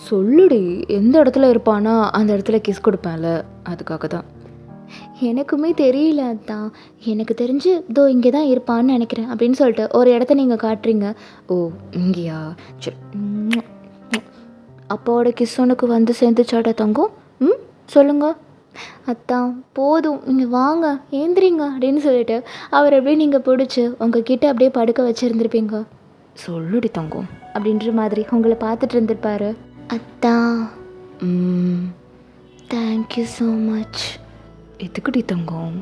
சொல்லுடி எந்த இடத்துல இருப்பானா அந்த இடத்துல கிஸ் கொடுப்பேன்ல, அதுக்காக தான். எனக்குமே தெரியல அதான், எனக்கு தெரிஞ்சு இதோ இங்கே தான் இருப்பான்னு நினைக்கிறேன் அப்படின்னு சொல்லிட்டு ஒரு இடத்த நீங்கள் காட்டுறீங்க. ஓ இங்கேயா, சரி. அப்பாவோட கிஸ் உனக்கு வந்து சேர்ந்துச்சாடா தங்கம், சொல்லுங்க. அத்தான் போதும், இங்கே வாங்க ஏந்திரிங்க அப்படின்னு சொல்லிட்டு அவர் அப்படியே நீங்கள் பிடிச்சி உங்ககிட்ட அப்படியே படுக்க வச்சுருந்துருப்பீங்க. சொல்லுடி தங்கம் அப்படின்ற மாதிரி உங்களை பார்த்துட்டு இருந்திருப்பாரு. அத்தான் தேங்க்யூ ஸோ மச். எதுக்குடி தங்கம்?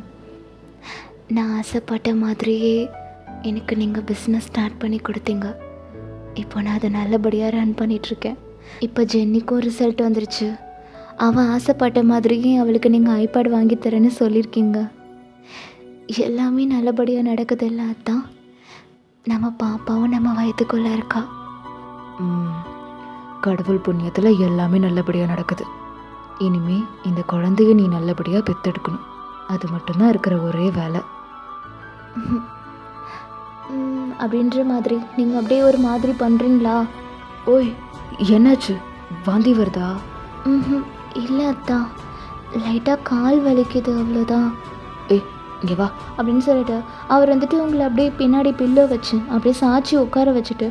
நான் ஆசைப்பட்ட மாதிரியே எனக்கு நீங்கள் பிஸ்னஸ் ஸ்டார்ட் பண்ணி கொடுத்தீங்க. இப்போ நான் அதை நல்லபடியாக ரன் பண்ணிகிட்ருக்கேன். இப்போ ஜென்னிக்கும் ரிசல்ட் வந்துருச்சு. அவள் ஆசைப்பட்ட மாதிரியே அவளுக்கு நீங்கள் ஐபேட் வாங்கி தரேன்னு சொல்லியிருக்கீங்க. எல்லாமே நல்லபடியாக நடக்குது அதான். நம்ம பாப்பாவும் நம்ம வயிற்றுக்குள்ளே இருக்கா. கடவுள் புண்ணியத்தில் எல்லாமே நல்லபடியாக நடக்குது. இனிமே இந்த குழந்தைய நீ நல்லபடியாக பெற்றெடுக்கணும், அது மட்டும்தான் இருக்கிற ஒரே வேலை அப்படின்ற மாதிரி நீங்கள் அப்படியே ஒரு மாதிரி பண்ணுறீங்களா? ஓய் என்னாச்சு, வாந்தி வருதா? இல்லை அத்தான், லைட்டாக கால் வலிக்குது அவ்வளோதான். ஏய் இங்கே வா அப்படின்னு சொல்லிட்டு அவர் வந்துட்டு உங்களை அப்படியே பின்னாடி பில்லோ வச்சு அப்படியே சாய்ச்சி உட்கார வச்சுட்டு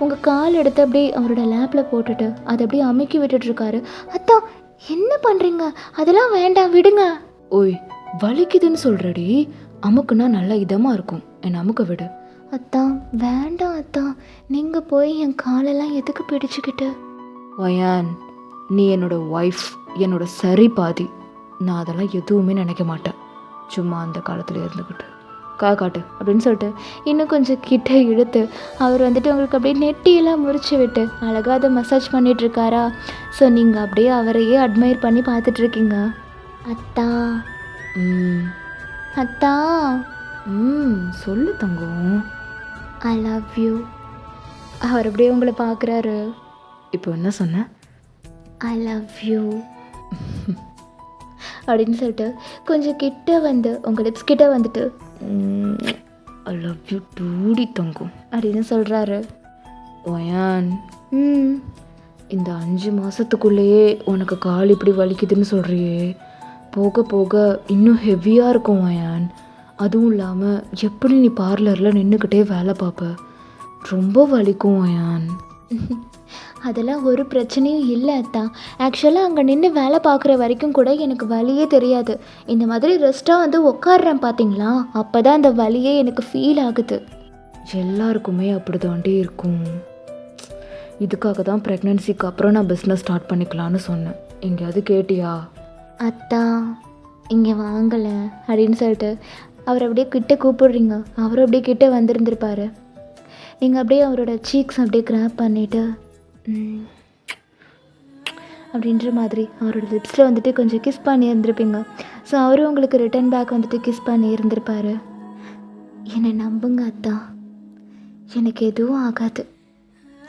உங்கள் கால் எடுத்து அப்படியே அவரோட லேப்பில் போட்டுட்டு அதை அப்படியே அமுக்கி விட்டுட்ருக்காரு. அத்தான் என்ன பண்ணுறீங்க, அதெல்லாம் வேண்டாம் விடுங்க. ஓய் வலிக்குதுன்னு சொல்கிறடி, அமுக்குன்னா நல்லா இதமாக இருக்கும், என்னை அமுக்க விடு. அத்தான் வேண்டாம் அத்தான், நீங்கள் போய் என் காலெல்லாம் எதுக்கு பிடிச்சிக்கிட்டு. வயான், நீ என்னோட ஒய்ஃப், என்னோட சரி பாதி, நான் அதெல்லாம் எதுவுமே நினைக்க மாட்டேன். சும்மா அந்த காலத்தில் இருந்துக்கிட்டு காட்டு அப்படின்னு சொல்லிட்டு இன்னும் கொஞ்சம் கிட்ட இழுத்து அவர் வந்துட்டு உங்களுக்கு அப்படியே நெட்டியெல்லாம் முறிச்சு விட்டு அழகாக அதை மசாஜ் பண்ணிகிட்ருக்காரா. ஸோ நீங்கள் அப்படியே அவரையே அட்மையர் பண்ணி பார்த்துட்ருக்கீங்க. அத்தா அத்தா சொல்லு தங்கம். ஐ லவ் யூ. அவர் அப்படியே உங்களை பார்க்குறாரு. இப்போ என்ன சொன்ன? ஐ லவ் யூ அப்படின்னு சொல்லிட்டு கொஞ்சம் கிட்ட வந்து உங்கள் லிப்ஸ் கிட்ட வந்துட்டு ஐ லவ் யூ டூடி தங்கும் அப்படின்னு சொல்கிறாரு. ஒயான், ம் இந்த 5 மாதத்துக்குள்ளேயே உனக்கு கால் இப்படி வலிக்குதுன்னு சொல்கிறியே, போக போக இன்னும் ஹெவியாக இருக்கும் ஒயான். அதுவும் இல்லாமல் எப்படி நீ பார்லரில் நின்றுக்கிட்டே வேலை பார்ப்ப, ரொம்ப வலிக்கும் ஒயான். அதெல்லாம் ஒரு பிரச்சனையும் இல்லை அத்தா. ஆக்சுவலாக அங்கே நின்று வேலை பார்க்குற வரைக்கும் கூட எனக்கு வலியே தெரியாது. இந்த மாதிரி ரெஸ்ட்டாக வந்து உட்காடுறேன் பார்த்தீங்களா, அப்போ தான் அந்த வலியே எனக்கு ஃபீல் ஆகுது. எல்லாருக்குமே அப்படி தாண்டி இருக்கும். இதுக்காக தான் ப்ரெக்னென்சிக்கு அப்புறம் நான் பிஸ்னஸ் ஸ்டார்ட் பண்ணிக்கலான்னு சொன்னேன். எங்கேயாவது கேட்டியா? அத்தா இங்கே வாங்கலை அப்படின்னு சொல்லிட்டு அவர் அப்படியே கிட்ட கூப்பிடுறீங்க. அவர் அப்படியே கிட்ட வந்திருந்திருப்பாரு. நீங்கள் அப்படியே அவரோட சீக்ஸ் அப்படியே கிராப் பண்ணிவிட்டு அப்படின்ற மாதிரி அவரோட லிப்ஸில் வந்துட்டு கொஞ்சம் கிஸ் பண்ணி இருந்திருப்பீங்க. ஸோ அவரும் உங்களுக்கு ரிட்டன் பேக் வந்துட்டு கிஸ் பண்ணி இருந்திருப்பாரு. என்னை நம்புங்க அத்தா, எனக்கு எதுவும் ஆகாது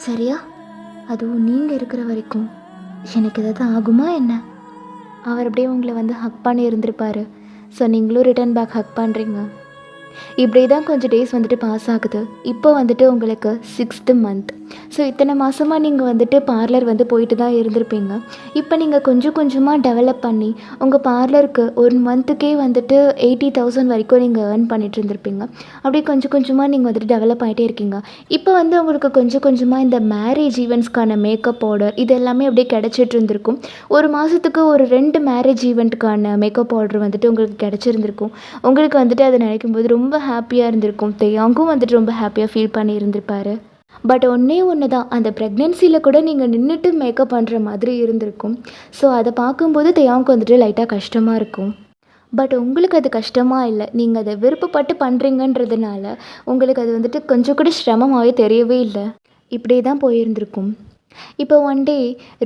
சரியா? அதுவும் நீங்கள் இருக்கிற வரைக்கும் எனக்கு ஏதாவது ஆகுமா என்ன? அவர் அப்படியே உங்களை வந்து ஹக் பண்ணி இருந்திருப்பாரு. ஸோ நீங்களும் ரிட்டன் பேக் ஹக் பண்ணுறீங்க. இப்படி தான் கொஞ்சம் டேஸ் வந்துட்டு பாஸ் ஆகுது. இப்போ வந்துட்டு உங்களுக்கு 6th மந்த். ஸோ இத்தனை மாதமாக நீங்கள் வந்துட்டு பார்லர் வந்து போயிட்டு தான் இருந்திருப்பீங்க. இப்போ நீங்கள் கொஞ்சம் கொஞ்சமாக டெவலப் பண்ணி உங்கள் பார்லருக்கு ஒரு மந்த்துக்கே வந்துட்டு 80,000 வரைக்கும் நீங்கள் ஏர்ன் பண்ணிட்டு இருந்திருப்பீங்க. அப்படியே கொஞ்சம் கொஞ்சமாக நீங்கள் வந்துட்டு டெவலப் ஆகிட்டே இருக்கீங்க. இப்போ வந்து உங்களுக்கு கொஞ்சம் கொஞ்சமாக இந்த மேரேஜ் ஈவெண்ட்ஸ்க்கான மேக்கப் பவுடர் இது எல்லாமே அப்படியே கிடச்சிட்டு இருந்திருக்கும். ஒரு மாதத்துக்கு ஒரு 2 மேரேஜ் ஈவெண்ட்டுக்கான மேக்கப் பவுடர் வந்துட்டு உங்களுக்கு கிடச்சிருந்துருக்கும். உங்களுக்கு வந்துட்டு அதை நினைக்கும்போது ரொம்ப ஹாப்பியாக இருந்திருக்கும். தேயாங்கும் வந்துட்டு ரொம்ப ஹாப்பியாக ஃபீல் பண்ணி இருந்திருப்பாரு. பட் ஒன்று தான், அந்த ப்ரெக்னென்சியில் கூட நீங்கள் நின்றுட்டு மேக்கப் பண்ணுற மாதிரி இருந்திருக்கும். ஸோ அதை பார்க்கும்போது தேயாவுக்கு வந்துட்டு லைட்டாக கஷ்டமாக இருக்கும். பட் உங்களுக்கு அது கஷ்டமாக இல்லை, நீங்கள் அதை விருப்பப்பட்டு பண்ணுறீங்கன்றதுனால உங்களுக்கு அது வந்துட்டு கொஞ்சம் கூட சிரமமாகவே தெரியவே இல்லை. இப்படியே தான் போயிருந்திருக்கும். இப்போ ஒன் டே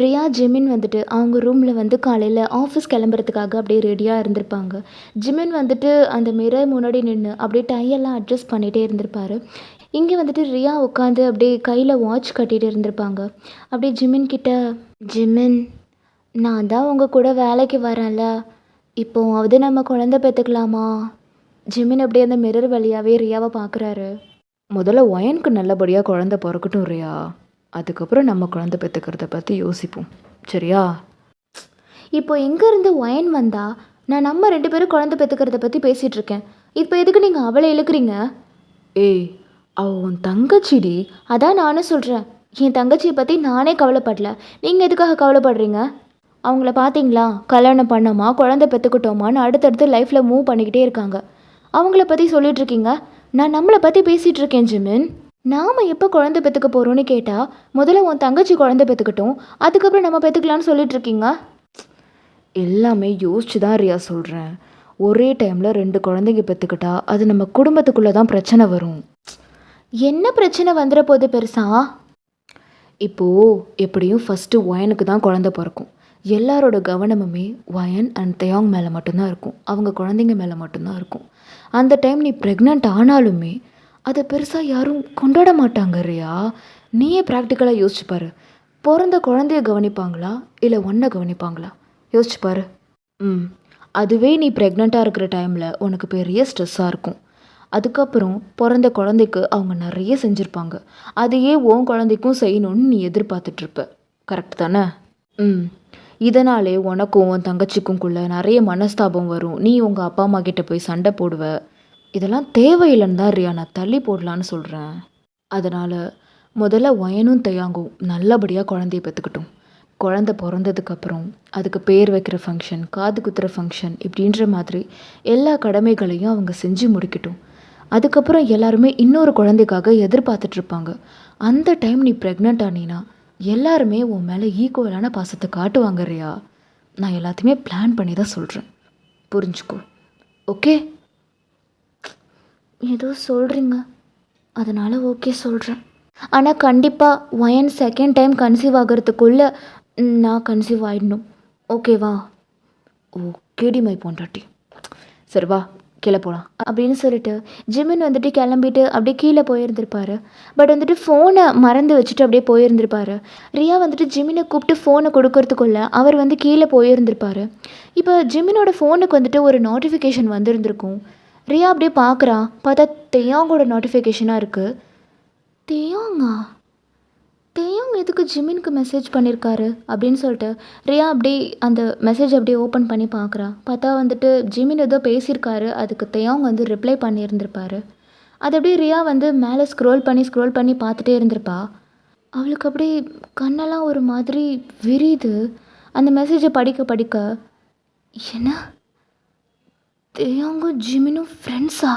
ரியா ஜிமின் வந்துட்டு அவங்க ரூமில் வந்து காலையில் ஆஃபீஸ் கிளம்புறதுக்காக அப்படியே ரெடியாக இருந்திருப்பாங்க. ஜிமின் வந்துட்டு அந்த மிரர் முன்னாடி நின்று அப்படியே டையெல்லாம் அட்ஜஸ்ட் பண்ணிகிட்டே இருந்திருப்பாரு. இங்கே வந்துட்டு ரியா உட்காந்து அப்படியே கையில் வாட்ச் கட்டிகிட்டு இருந்திருப்பாங்க. அப்படியே ஜிமின் கிட்ட, ஜிமின் நான் தான் உங்கள் கூட வேலைக்கு வரேன்ல, இப்போது நம்ம குழந்தை பெற்றுக்கலாமா? ஜிமின் அப்படியே அந்த மிரர் வழியாகவே ரியாவை பார்க்குறாரு. முதல்ல ஒயனுக்கு நல்லபடியாக குழந்தை பிறக்கட்டும் ரியா, அதுக்கப்புறம் நம்ம குழந்தை பெற்றுக்கிறத பற்றி யோசிப்போம் சரியா? இப்போ எங்கேருந்து ஒயன் வந்தா நான் நம்ம 2 பேரும் குழந்தை பெற்றுக்கிறத பற்றி பேசிகிட்டு இருக்கேன். இப்போ எதுக்கு நீங்கள் அவளை இழுக்கிறீங்க? ஏய், அவள் உன் தங்கச்சிடி. அதான் நானும் சொல்கிறேன், என் தங்கச்சியை பற்றி நானே கவலைப்படல, நீங்கள் எதுக்காக கவலைப்படுறீங்க? அவங்கள பார்த்தீங்களா, கல்யாணம் பண்ணோமா குழந்தை பெற்றுக்கிட்டோமான்னு அடுத்தடுத்து லைஃப்பில் மூவ் பண்ணிக்கிட்டே இருக்காங்க. அவங்கள பற்றி சொல்லிகிட்ருக்கீங்க, நான் நம்மளை பற்றி பேசிகிட்டு இருக்கேன் ஜிமின். நாம் எப்போ குழந்தை பெற்றுக்க போகிறோன்னு கேட்டால் முதல்ல உன் தங்கச்சி குழந்தை பெற்றுக்கட்டும், அதுக்கப்புறம் நம்ம பெற்றுக்கலான்னு சொல்லிகிட்ருக்கீங்க. எல்லாமே யோசிச்சு தான் ரியா சொல்கிறேன். ஒரே டைமில் 2 குழந்தைங்க பெற்றுக்கிட்டா அது நம்ம குடும்பத்துக்குள்ளே தான் பிரச்சனை வரும். என்ன பிரச்சனை வந்துட போகுது பெருசா? இப்போது எப்படியும் ஃபஸ்ட்டு ஒயனுக்கு தான் குழந்தை பிறக்கும். எல்லாரோட கவனமுமே ஒயன் அண்ட் தயாங் மேலே மட்டும்தான் இருக்கும், அவங்க குழந்தைங்க மேலே மட்டும்தான் இருக்கும். அந்த டைம் நீ ப்ரெக்னென்ட் ஆனாலுமே அதை பெருசாக யாரும் கொண்டாட மாட்டாங்க ரியா. நீயே ப்ராக்டிக்கலாக யோசிச்சு பாரு, பிறந்த குழந்தைய கவனிப்பாங்களா இல்லை ஒன்றை கவனிப்பாங்களா? யோசிச்சு பாரு. அதுவே நீ ப்ரெக்னெண்ட்டாக இருக்கிற டைமில் உனக்கு பெரிய ஸ்ட்ரெஸ்ஸாக இருக்கும். அதுக்கப்புறம் பிறந்த குழந்தைக்கு அவங்க நிறைய செஞ்சுருப்பாங்க, அதையே உன் குழந்தைக்கும் செய்யணும்னு நீ எதிர்பார்த்துட்ருப்ப. கரெக்ட் தானே? இதனாலே உனக்கும் உன் தங்கச்சிக்கும்குள்ளே நிறைய மனஸ்தாபம் வரும். நீ உங்கள் அப்பா அம்மா கிட்டே போய் சண்டை போடுவ. இதெல்லாம் தேவையில்லைன்னு தான் ரியா நான் தள்ளி போடலான்னு சொல்கிறேன். அதனால் முதல்ல ஒயனும் தயாங்கும் நல்லபடியாக குழந்தைய பெற்றுக்கட்டும். குழந்தை பிறந்ததுக்கப்புறம் அதுக்கு பேர் வைக்கிற ஃபங்க்ஷன், காது குத்துற ஃபங்க்ஷன், இப்படின்ற மாதிரி எல்லா கடமைகளையும் அவங்க செஞ்சு முடிக்கட்டும். அதுக்கப்புறம் எல்லாருமே இன்னொரு குழந்தைக்காக எதிர்பார்த்துட்ருப்பாங்க. அந்த டைம் நீ ப்ரெக்னென்ட் ஆனீன்னா எல்லாருமே உன் மேலே ஈக்குவலான பாசத்தை காட்டுவாங்க ரியா. நான் எல்லாத்தையுமே பிளான் பண்ணி தான் சொல்கிறேன், புரிஞ்சுக்கோ ஓகே? ஏதோ சொல்கிறீங்க, அதனால் ஓகே சொல்கிறேன். ஆனால் கண்டிப்பாக ஒயன் செகண்ட் டைம் கன்சீவ் ஆகிறதுக்குள்ளே நான் கன்சீவ் ஆகிடணும், ஓகேவா? ஓகேடி மை பொண்டாட்டி. சரி வா கீழே போகலாம். அப்படின்னு சொல்லிட்டு ஜிமின் வந்துட்டு கிளம்பிட்டு அப்படியே கீழே போயிருந்திருப்பாரு. பட் வந்துட்டு ஃபோனை மறந்து வச்சுட்டு அப்படியே போயிருந்திருப்பாரு. ரியா வந்துட்டு ஜிமினை கூப்பிட்டு ஃபோனை கொடுக்கறதுக்குள்ள அவர் வந்து கீழே போயிருந்திருப்பாரு. இப்போ ஜிமினோட ஃபோனுக்கு வந்துட்டு ஒரு நோட்டிஃபிகேஷன் வந்திருந்திருக்கும். ரியா அப்படியே பார்க்குறா. பார்த்தா தெயாங்கோட நோட்டிஃபிகேஷனாக இருக்குது. தெயாங்கா? தெயாங் எதுக்கு ஜிமினுக்கு மெசேஜ் பண்ணியிருக்காரு அப்படின்னு சொல்லிட்டு ரியா அப்படியே அந்த மெசேஜ் அப்படியே ஓப்பன் பண்ணி பார்க்குறா. பார்த்தா வந்துட்டு ஜிமின் ஏதோ பேசியிருக்காரு. அதுக்கு தெயாங் வந்து ரிப்ளை பண்ணியிருந்திருப்பாரு. அது அப்படியே ரியா வந்து மேலே ஸ்க்ரோல் பண்ணி பார்த்துட்டே இருந்திருப்பா. அவளுக்கு அப்படியே கண்ணெல்லாம் ஒரு மாதிரி விரியுது. அந்த மெசேஜை படிக்க என்ன, தெயாங்கும் ஜிமினும் ஃப்ரெண்ட்ஸா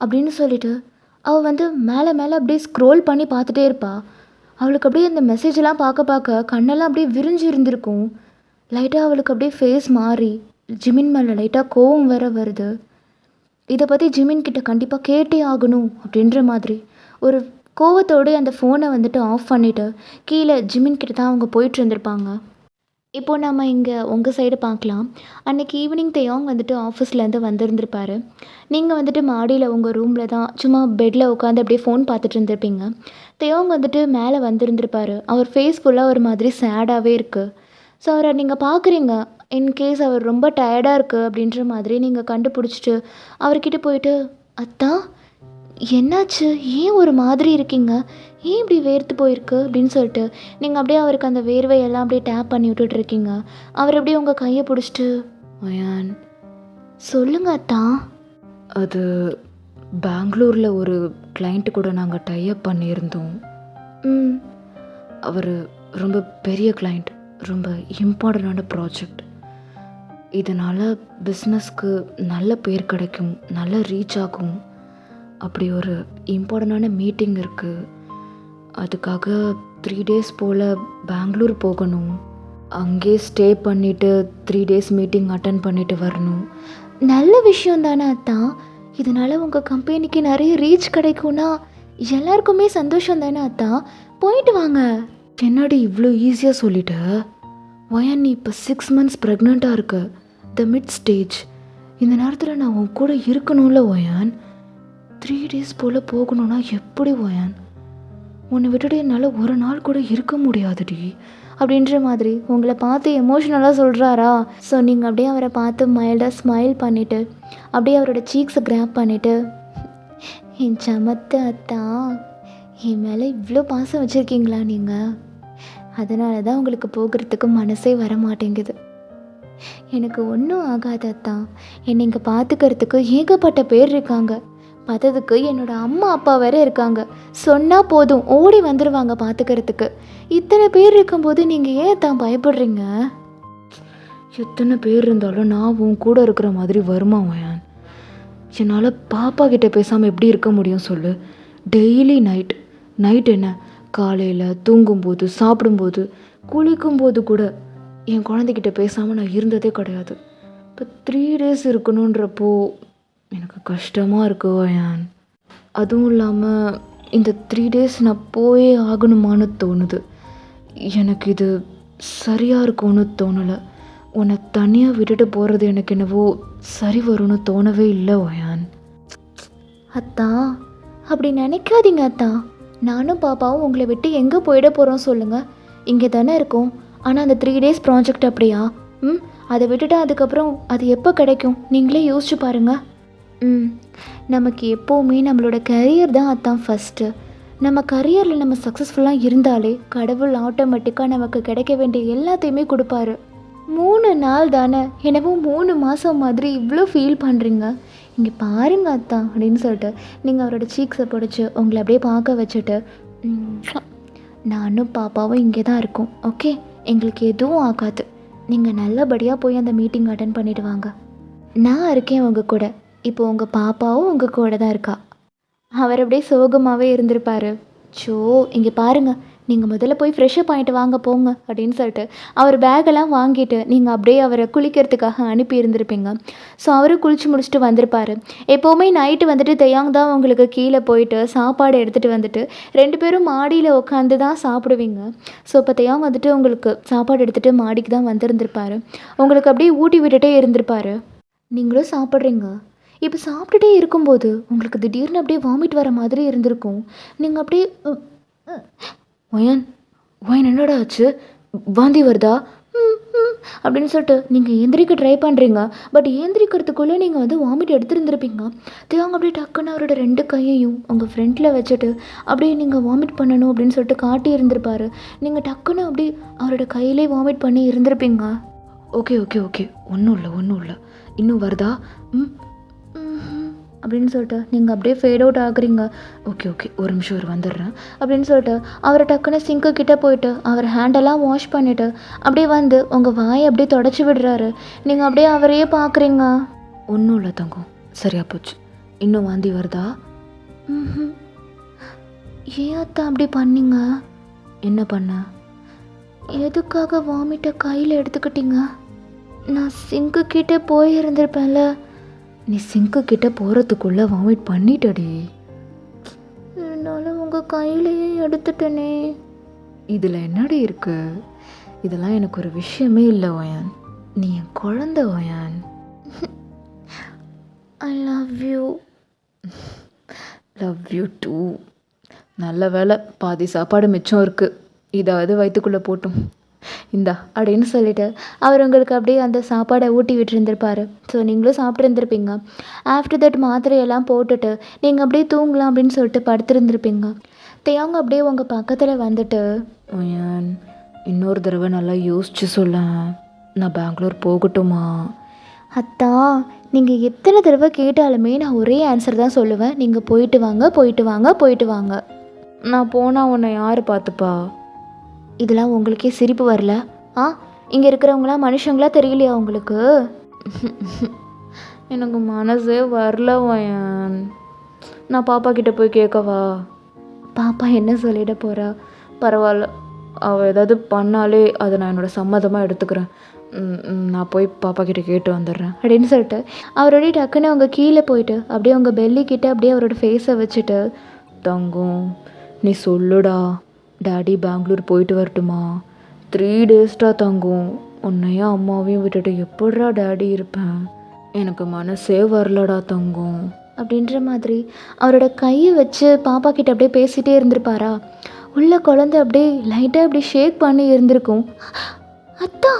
அப்படின்னு சொல்லிட்டு அவள் வந்து மேலே அப்படியே ஸ்க்ரோல் பண்ணி பார்த்துட்டே இருப்பா. அவளுக்கு அப்படியே அந்த மெசேஜெல்லாம் பார்க்க கண்ணெல்லாம் அப்படியே விரிஞ்சு இருந்திருக்கும். லைட்டாக அவளுக்கு அப்படியே ஃபேஸ் மாறி ஜிமின் மேலே லைட்டாக கோவம் வேற வருது. இதை பற்றி ஜிமின் கிட்ட கண்டிப்பாக கேட்டே ஆகணும் அப்படின்ற மாதிரி ஒரு கோவத்தோடு அந்த ஃபோனை வந்துட்டு ஆஃப் பண்ணிவிட்டு கீழே ஜிமின் கிட்ட தான் அவங்க போயிட்டு இருந்திருப்பாங்க. இப்போது நம்ம இங்கே உங்கள் சைடு பார்க்கலாம். அன்றைக்கி ஈவினிங் தெயாங் வந்துட்டு ஆஃபீஸ்லேருந்து வந்திருந்திருப்பாரு. நீங்கள் வந்துட்டு மாடியில் உங்கள் ரூமில் தான் சும்மா பெட்டில் உட்காந்து அப்படியே ஃபோன் பார்த்துட்டு இருந்திருப்பீங்க. தெயாங் வந்துட்டு மேலே வந்திருந்திருப்பாரு. அவர் ஃபேஸ் ஃபுல்லாக ஒரு மாதிரி சேடாகவே இருக்குது. ஸோ அவரை நீங்கள் பார்க்குறீங்க. இன்கேஸ் அவர் ரொம்ப டயர்டாக இருக்குது அப்படின்ற மாதிரி நீங்கள் கண்டுபிடிச்சிட்டு அவர்கிட்ட போயிட்டு, அத்தா என்னாச்சு, ஏன் ஒரு மாதிரி இருக்கீங்க, ஏன் இப்படி வேர்த்து போயிருக்கு அப்படின்னு சொல்லிட்டு நீங்கள் அப்படியே அவருக்கு அந்த வேர்வையெல்லாம் அப்படியே டேப் பண்ணி விட்டுட்ருக்கீங்க. அவர் அப்படியே உங்கள் கையை பிடிச்சிட்டு, அயான், சொல்லுங்க அத்தா. அது பெங்களூரில் ஒரு கிளைண்ட்டு கூட நாங்கள் டைப் பண்ணியிருந்தோம். ம். அவர் ரொம்ப பெரிய கிளைண்ட், ரொம்ப இம்பார்ட்டண்டான ப்ராஜெக்ட். இதனால் பிஸ்னஸ்க்கு நல்ல பேர் கிடைக்கும், நல்ல ரீச் ஆகும். அப்படி ஒரு இம்பார்ட்டண்டான மீட்டிங் இருக்குது. அதுக்காக 3 days போல் பெங்களூர் போகணும். அங்கே ஸ்டே பண்ணிவிட்டு 3 days மீட்டிங் அட்டன் பண்ணிவிட்டு வரணும். நல்ல விஷயம் தானே அத்தா. இதனால் உங்கள் கம்பெனிக்கு நிறைய ரீச் கிடைக்கும்னா எல்லாருக்குமே சந்தோஷம் தானே அத்தா. போயிட்டு வாங்க. என்னடி இவ்வளோ ஈஸியாக சொல்லிட்ட? வயன், நீ இப்போ 6 months ப்ரெக்னெண்ட்டாக இருக்க, த மிட் ஸ்டேஜ். இந்த நேரத்தில் நான் உன் கூட இருக்கணும்ல வயான். 3 days போல் போகணுன்னா எப்படி வயான்? உன்னை விட்டுட்டு என்னால் ஒரு நாள் கூட இருக்க முடியாதுடி அப்படின்ற மாதிரி உங்களை பார்த்து எமோஷ்னலாக சொல்கிறாரா. ஸோ நீங்கள் அப்படியே அவரை பார்த்து மைல்டாக ஸ்மைல் பண்ணிவிட்டு அப்படியே அவரோட சீக்ஸை கிராப் பண்ணிவிட்டு, என் சமத்து அத்தா, என் மேலே இவ்வளோ பாசம் வச்சுருக்கீங்களா நீங்கள்? அதனால தான் உங்களுக்கு போகிறதுக்கு மனசே வர மாட்டேங்குது. எனக்கு ஒன்றும் ஆகாது அத்தா. என்னை இங்கே பார்த்துக்கிறதுக்கு ஏகப்பட்ட பேர் இருக்காங்க. பார்த்ததுக்கு என்னோடய அம்மா அப்பா வேறு இருக்காங்க. சொன்னால் போதும் ஓடி வந்துடுவாங்க பார்த்துக்கிறதுக்கு. இத்தனை பேர் இருக்கும்போது நீங்கள் ஏன் தான் பயப்படுறீங்க? எத்தனை பேர் இருந்தாலும் நான் உன் கூட இருக்கிற மாதிரி வருமா வயான்? என்னால் பாப்பா கிட்டே பேசாமல் எப்படி இருக்க முடியும் சொல்லு? டெய்லி நைட் என்ன, காலையில் தூங்கும்போது, சாப்பிடும்போது, குளிக்கும்போது கூட என் குழந்தைகிட்ட பேசாமல் நான் இருந்ததே கிடையாது. இப்போ 3 days இருக்கணுன்றப்போ எனக்கு கஷ்டமாக இருக்கு வயான். அதுவும் இல்லாமல் இந்த 3 days நான் போயே ஆகணுமான்னு தோணுது. எனக்கு இது சரியாக இருக்கும்னு தோணலை. உன்னை தனியாக விட்டுட்டு போகிறது எனக்கு என்னவோ சரி வரும்னு தோணவே இல்லை வயான். அத்தா அப்படி நினைக்காதீங்க அத்தா. நானும் பாப்பாவும் உங்களை விட்டு எங்கே போயிட போகிறோம் சொல்லுங்கள்? இங்கே தானே இருக்கோம். ஆனால் அந்த 3 days ப்ராஜெக்ட் அப்படியா? அதை விட்டுட்டு அதுக்கப்புறம் அது எப்போ கிடைக்கும் நீங்களே யோசிச்சு பாருங்கள். நமக்கு எப்போவுமே நம்மளோட கரியர் தான் அதான் ஃபஸ்ட்டு. நம்ம கரியரில் நம்ம சக்ஸஸ்ஃபுல்லாக இருந்தாலே கடவுள் ஆட்டோமேட்டிக்காக நமக்கு கிடைக்க வேண்டிய எல்லாத்தையுமே கொடுப்பாரு. 3 நாள் தானே, என்னவோ 3 மாதம் மாதிரி இவ்வளோ ஃபீல் பண்ணுறீங்க. இங்கே பாருங்க அத்தா அப்படின்னு சொல்லிட்டு நீங்கள் அவரோட சீக்ஸை பிடிச்சி உங்களை அப்படியே பார்க்க வச்சுட்டு, நானும் பாப்பாவும் இங்கே தான் இருக்கோம், ஓகே, எங்களுக்கு எதுவும் ஆகாது, நீங்கள் நல்லபடியாக போய் அந்த மீட்டிங் அட்டன் பண்ணிவிட்டு வாங்க, நான் இருக்கேன் உங்கள் கூட. இப்போ உங்கள் பாப்பாவும் உங்கள் கூட தான் இருக்கா. அவர் அப்படியே சோகமாகவே இருந்திருப்பார். ஸோ இங்கே பாருங்கள், நீங்கள் முதல்ல போய் ஃப்ரெஷ்ஷப் ஆகிட்டு வாங்க போங்க அப்படின்னு சொல்லிட்டு அவர் பேக்கெல்லாம் வாங்கிட்டு நீங்கள் அப்படியே அவரை குளிக்கிறதுக்காக அனுப்பி இருந்திருப்பீங்க. ஸோ அவரும் குளித்து முடிச்சுட்டு வந்திருப்பார். எப்போவுமே நைட்டு வந்துட்டு தெயாங் தான் உங்களுக்கு கீழே போயிட்டு சாப்பாடு எடுத்துகிட்டு வந்துட்டு 2 பேரும் மாடியில் உட்காந்து தான் சாப்பிடுவீங்க. ஸோ இப்போ தெயாங் வந்துட்டு உங்களுக்கு சாப்பாடு எடுத்துகிட்டு மாடிக்கு தான் வந்திருந்திருப்பார். உங்களுக்கு அப்படியே ஊட்டி விட்டுட்டே இருந்திருப்பார். நீங்களும் சாப்பிட்றீங்க. இப்போ சாப்பிட்டுட்டே இருக்கும்போது உங்களுக்கு திடீர்னு அப்படியே வாமிட் வர மாதிரி இருந்திருக்கும். நீங்கள் அப்படியே ஒயன் ஒயன் என்னடா ஆச்சு? வாந்தி வருதா? அப்படின்னு சொல்லிட்டு நீங்கள் எந்திரிக்க ட்ரை பண்ணுறீங்க. பட் ஏந்திரிக்கிறதுக்குள்ளே நீங்கள் வந்து வாமிட் எடுத்துருந்துருப்பீங்க. தேவங்க அப்படியே டக்குன்னு அவரோட 2 கையையும் உங்கள் ஃப்ரெண்டில் வச்சுட்டு அப்படியே நீங்கள் வாமிட் பண்ணணும் அப்படின்னு சொல்லிட்டு காட்டி இருந்திருப்பாரு. நீங்கள் டக்குன்னு அப்படி அவரோட கையிலே வாமிட் பண்ணி இருந்திருப்பீங்க. ஓகே ஓகே ஓகே, ஒன்றும் இல்லை. இன்னும் வருதா? அப்படின்னு சொல்லிட்டு நீங்கள் அப்படியே ஃபேட் அவுட் ஆகுறீங்க. ஓகே ஒரு நிமிஷம் வந்துடுறேன் அப்படின்னு சொல்லிட்டு அவரை டக்குன்னு சிங்க்கு கிட்டே போயிட்டு அவர் ஹேண்டெல்லாம் வாஷ் பண்ணிவிட்டு அப்படியே வந்து உங்கள் வாயை அப்படியே தொடச்சி விடுறாரு. நீங்கள் அப்படியே அவரையே பார்க்குறீங்க. ஒன்றும் இல்லை தங்கம், சரியா போச்சு. இன்னும் வாந்தி வருதா? ஏன் அத்தா அப்படி பண்ணீங்க? என்ன பண்ண? எதுக்காக வாமிட்டை கையில் எடுத்துக்கிட்டீங்க? நான் சிங்க்கு கிட்டே போய் இருந்திருப்பேன்ல. நீ சிங்க்கு கிட்ட போகிறதுக்குள்ளே வாமிட் பண்ணிட்டடி. என்னால் உங்கள் கையிலையே எடுத்துட்டேனே. இதில் என்னடி இருக்கு? இதெல்லாம் எனக்கு ஒரு விஷயமே இல்லை ஒயன். நீ என் குழந்தை ஒயன். I love you. Love you too. நல்ல வேலை, பாதி சாப்பாடு மிச்சம் இருக்குது. இதாவது வயிற்றுக்குள்ளே போட்டும். இந்தா அப்படின்னு சொல்லிட்டு அவர் உங்களுக்கு அப்படியே அந்த சாப்பாடை ஊட்டி விட்டுருந்துருப்பாரு. ஸோ நீங்களும் சாப்பிட்ருந்துருப்பீங்க. ஆஃப்டர் தட் மாத்திரையெல்லாம் போட்டுட்டு நீங்கள் அப்படியே தூங்கலாம் அப்படின்னு சொல்லிட்டு படுத்துருந்துருப்பீங்க. தேவங்க அப்படியே உங்கள் பக்கத்தில் வந்துட்டு, ஒயன் இன்னொரு தடவை நல்லா யோசிச்சு சொல்ல, நான் பெங்களூர் போகட்டுமா? அத்தா நீங்கள் எத்தனை தடவை கேட்டாலுமே நான் ஒரே ஆன்சர் தான் சொல்லுவேன். நீங்கள் போயிட்டு வாங்க. நான் போனால் உன்னை யார் பார்த்துப்பா? இதெல்லாம் உங்களுக்கே சிரிப்பு வரல? இங்கே இருக்கிறவங்களாம் மனுஷங்களா தெரியலையா உங்களுக்கு? எனக்கு மனசே வரல ஒயன். நான் பாப்பா கிட்ட போய் கேட்கவா? பாப்பா என்ன சொல்லிட போகிறா? பரவாயில்ல, அவள் ஏதாவது பண்ணாலே அதை நான் என்னோடய சம்மதமாக எடுத்துக்கிறேன். நான் போய் பாப்பா கிட்ட கேட்டு வந்துடுறேன் அப்படின்னு சொல்லிட்டு அவரோடய டக்குன்னு அவங்க கீழே போயிட்டு அப்படியே அவங்க பெல்லி கிட்ட அப்படியே அவரோட ஃபேஸை வச்சுட்டு, தங்கம் நீ சொல்லுடா, டாடி பெங்களூர் போயிட்டு வரட்டுமா? 3 டேஸ்டா தங்கும். உன்னையும் அம்மாவையும் விட்டுட்டு எப்படிடா டாடி இருப்பேன்? எனக்கு மனசே வரலடா தங்கம் அப்படின்ற மாதிரி அவரோட கையை வச்சு பாப்பா கிட்ட அப்படியே பேசிகிட்டே இருந்திருப்பாரா. உள்ள குழந்தை அப்படியே லைட்டாக அப்படி ஷேக் பண்ணி இருந்திருக்கும். அத்தா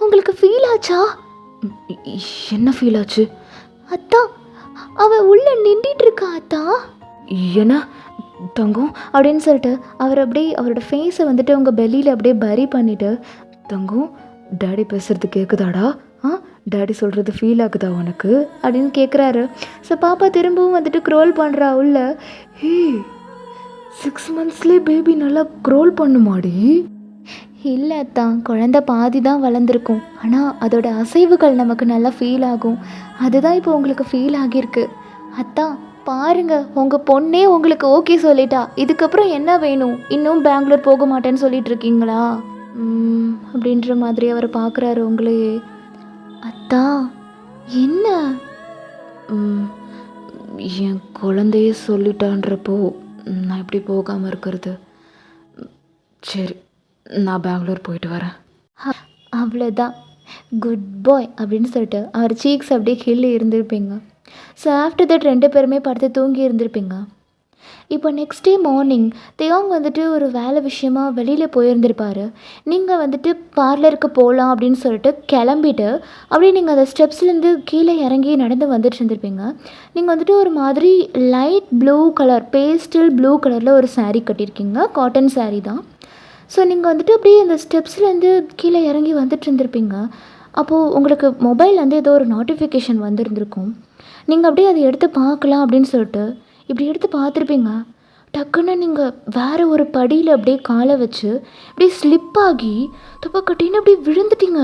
உங்களுக்கு ஃபீல் ஆச்சா? என்ன ஃபீல் ஆச்சு? அத்தா அவள் உள்ள நின்றுட்டு இருக்கா அத்தா. என்ன தங்கம்? அப்படின்னு சொல்லிட்டு அவர் அப்படியே அவரோட ஃபேஸை வந்துட்டு உங்கள் பெல்லியில் அப்படியே பரி பண்ணிவிட்டு, தங்கம் டாடி பேசுகிறது கேட்குதாடா? டாடி சொல்கிறது ஃபீல் ஆகுதா உனக்கு அப்படின்னு கேட்குறாரு. ஸோ பாப்பா திரும்பவும் வந்துட்டு க்ரோல் பண்ணுறா உள்ள. ஹே 6 monthsலேயே பேபி நல்லா க்ரோல் பண்ணுமாடி? இல்லை அத்தான், குழந்தை பாதி தான் வளர்ந்துருக்கும். ஆனால் அதோட அசைவுகள் நமக்கு நல்லா ஃபீல் ஆகும். அதுதான் இப்போ உங்களுக்கு ஃபீல் ஆகியிருக்கு. அத்தான் பாருங்க, உங்கள் பொண்ணே உங்களுக்கு ஓகே சொல்லிட்டா. இதுக்கப்புறம் என்ன வேணும்? இன்னும் பெங்களூர் போக மாட்டேன்னு சொல்லிட்டு இருக்கீங்களா? அப்படின்ற மாதிரி அவர் பார்க்குறாரு உங்களையே. அத்தா என்ன? என் குழந்தையே சொல்லிட்டான்றப்போ நான் எப்படி போகாமல் இருக்கிறது? சரி, நான் பெங்களூர் போயிட்டு வரேன். அவ்வளோதான், குட் பாய் அப்படின்னு சொல்லிட்டு அவர் சீக்ஸ் அப்படியே கிள்ளி இருந்திருப்பீங்க. ஸோ ஆஃப்டர் தட் 2 பேருமே படுத்து தூங்கி இருந்திருப்பீங்க. இப்போ நெக்ஸ்ட் டே மார்னிங் தேவாங் வந்துட்டு ஒரு வேலை விஷயமா வெளியில் போயிருந்திருப்பார். நீங்கள் வந்துட்டு பார்லருக்கு போகலாம் அப்படின்னு சொல்லிட்டு கிளம்பிட்டு அப்படியே நீங்கள் அந்த ஸ்டெப்ஸ்லேருந்து கீழே இறங்கி நடந்து வந்துட்டு இருந்திருப்பீங்க. நீங்கள் வந்துட்டு ஒரு மாதிரி light blue colour, pastel blue கலரில் ஒரு saree கட்டியிருக்கீங்க. காட்டன் saree தான். ஸோ நீங்கள் வந்துட்டு அப்படியே அந்த ஸ்டெப்ஸ்லேருந்து கீழே இறங்கி வந்துட்டு இருந்திருப்பீங்க. அப்போது உங்களுக்கு மொபைல்லேருந்து ஏதோ ஒரு நோட்டிஃபிகேஷன் வந்திருந்திருக்கும். நீங்கள் அப்படியே அதை எடுத்து பார்க்கலாம் அப்படின்னு சொல்லிட்டு இப்படி எடுத்து பார்த்துருப்பீங்க. டக்குன்னு நீங்கள் வேறு ஒரு படியில் அப்படியே காலை வச்சு அப்படியே ஸ்லிப் ஆகி துப்பக்கட்டின்னு அப்படியே விழுந்துட்டீங்க.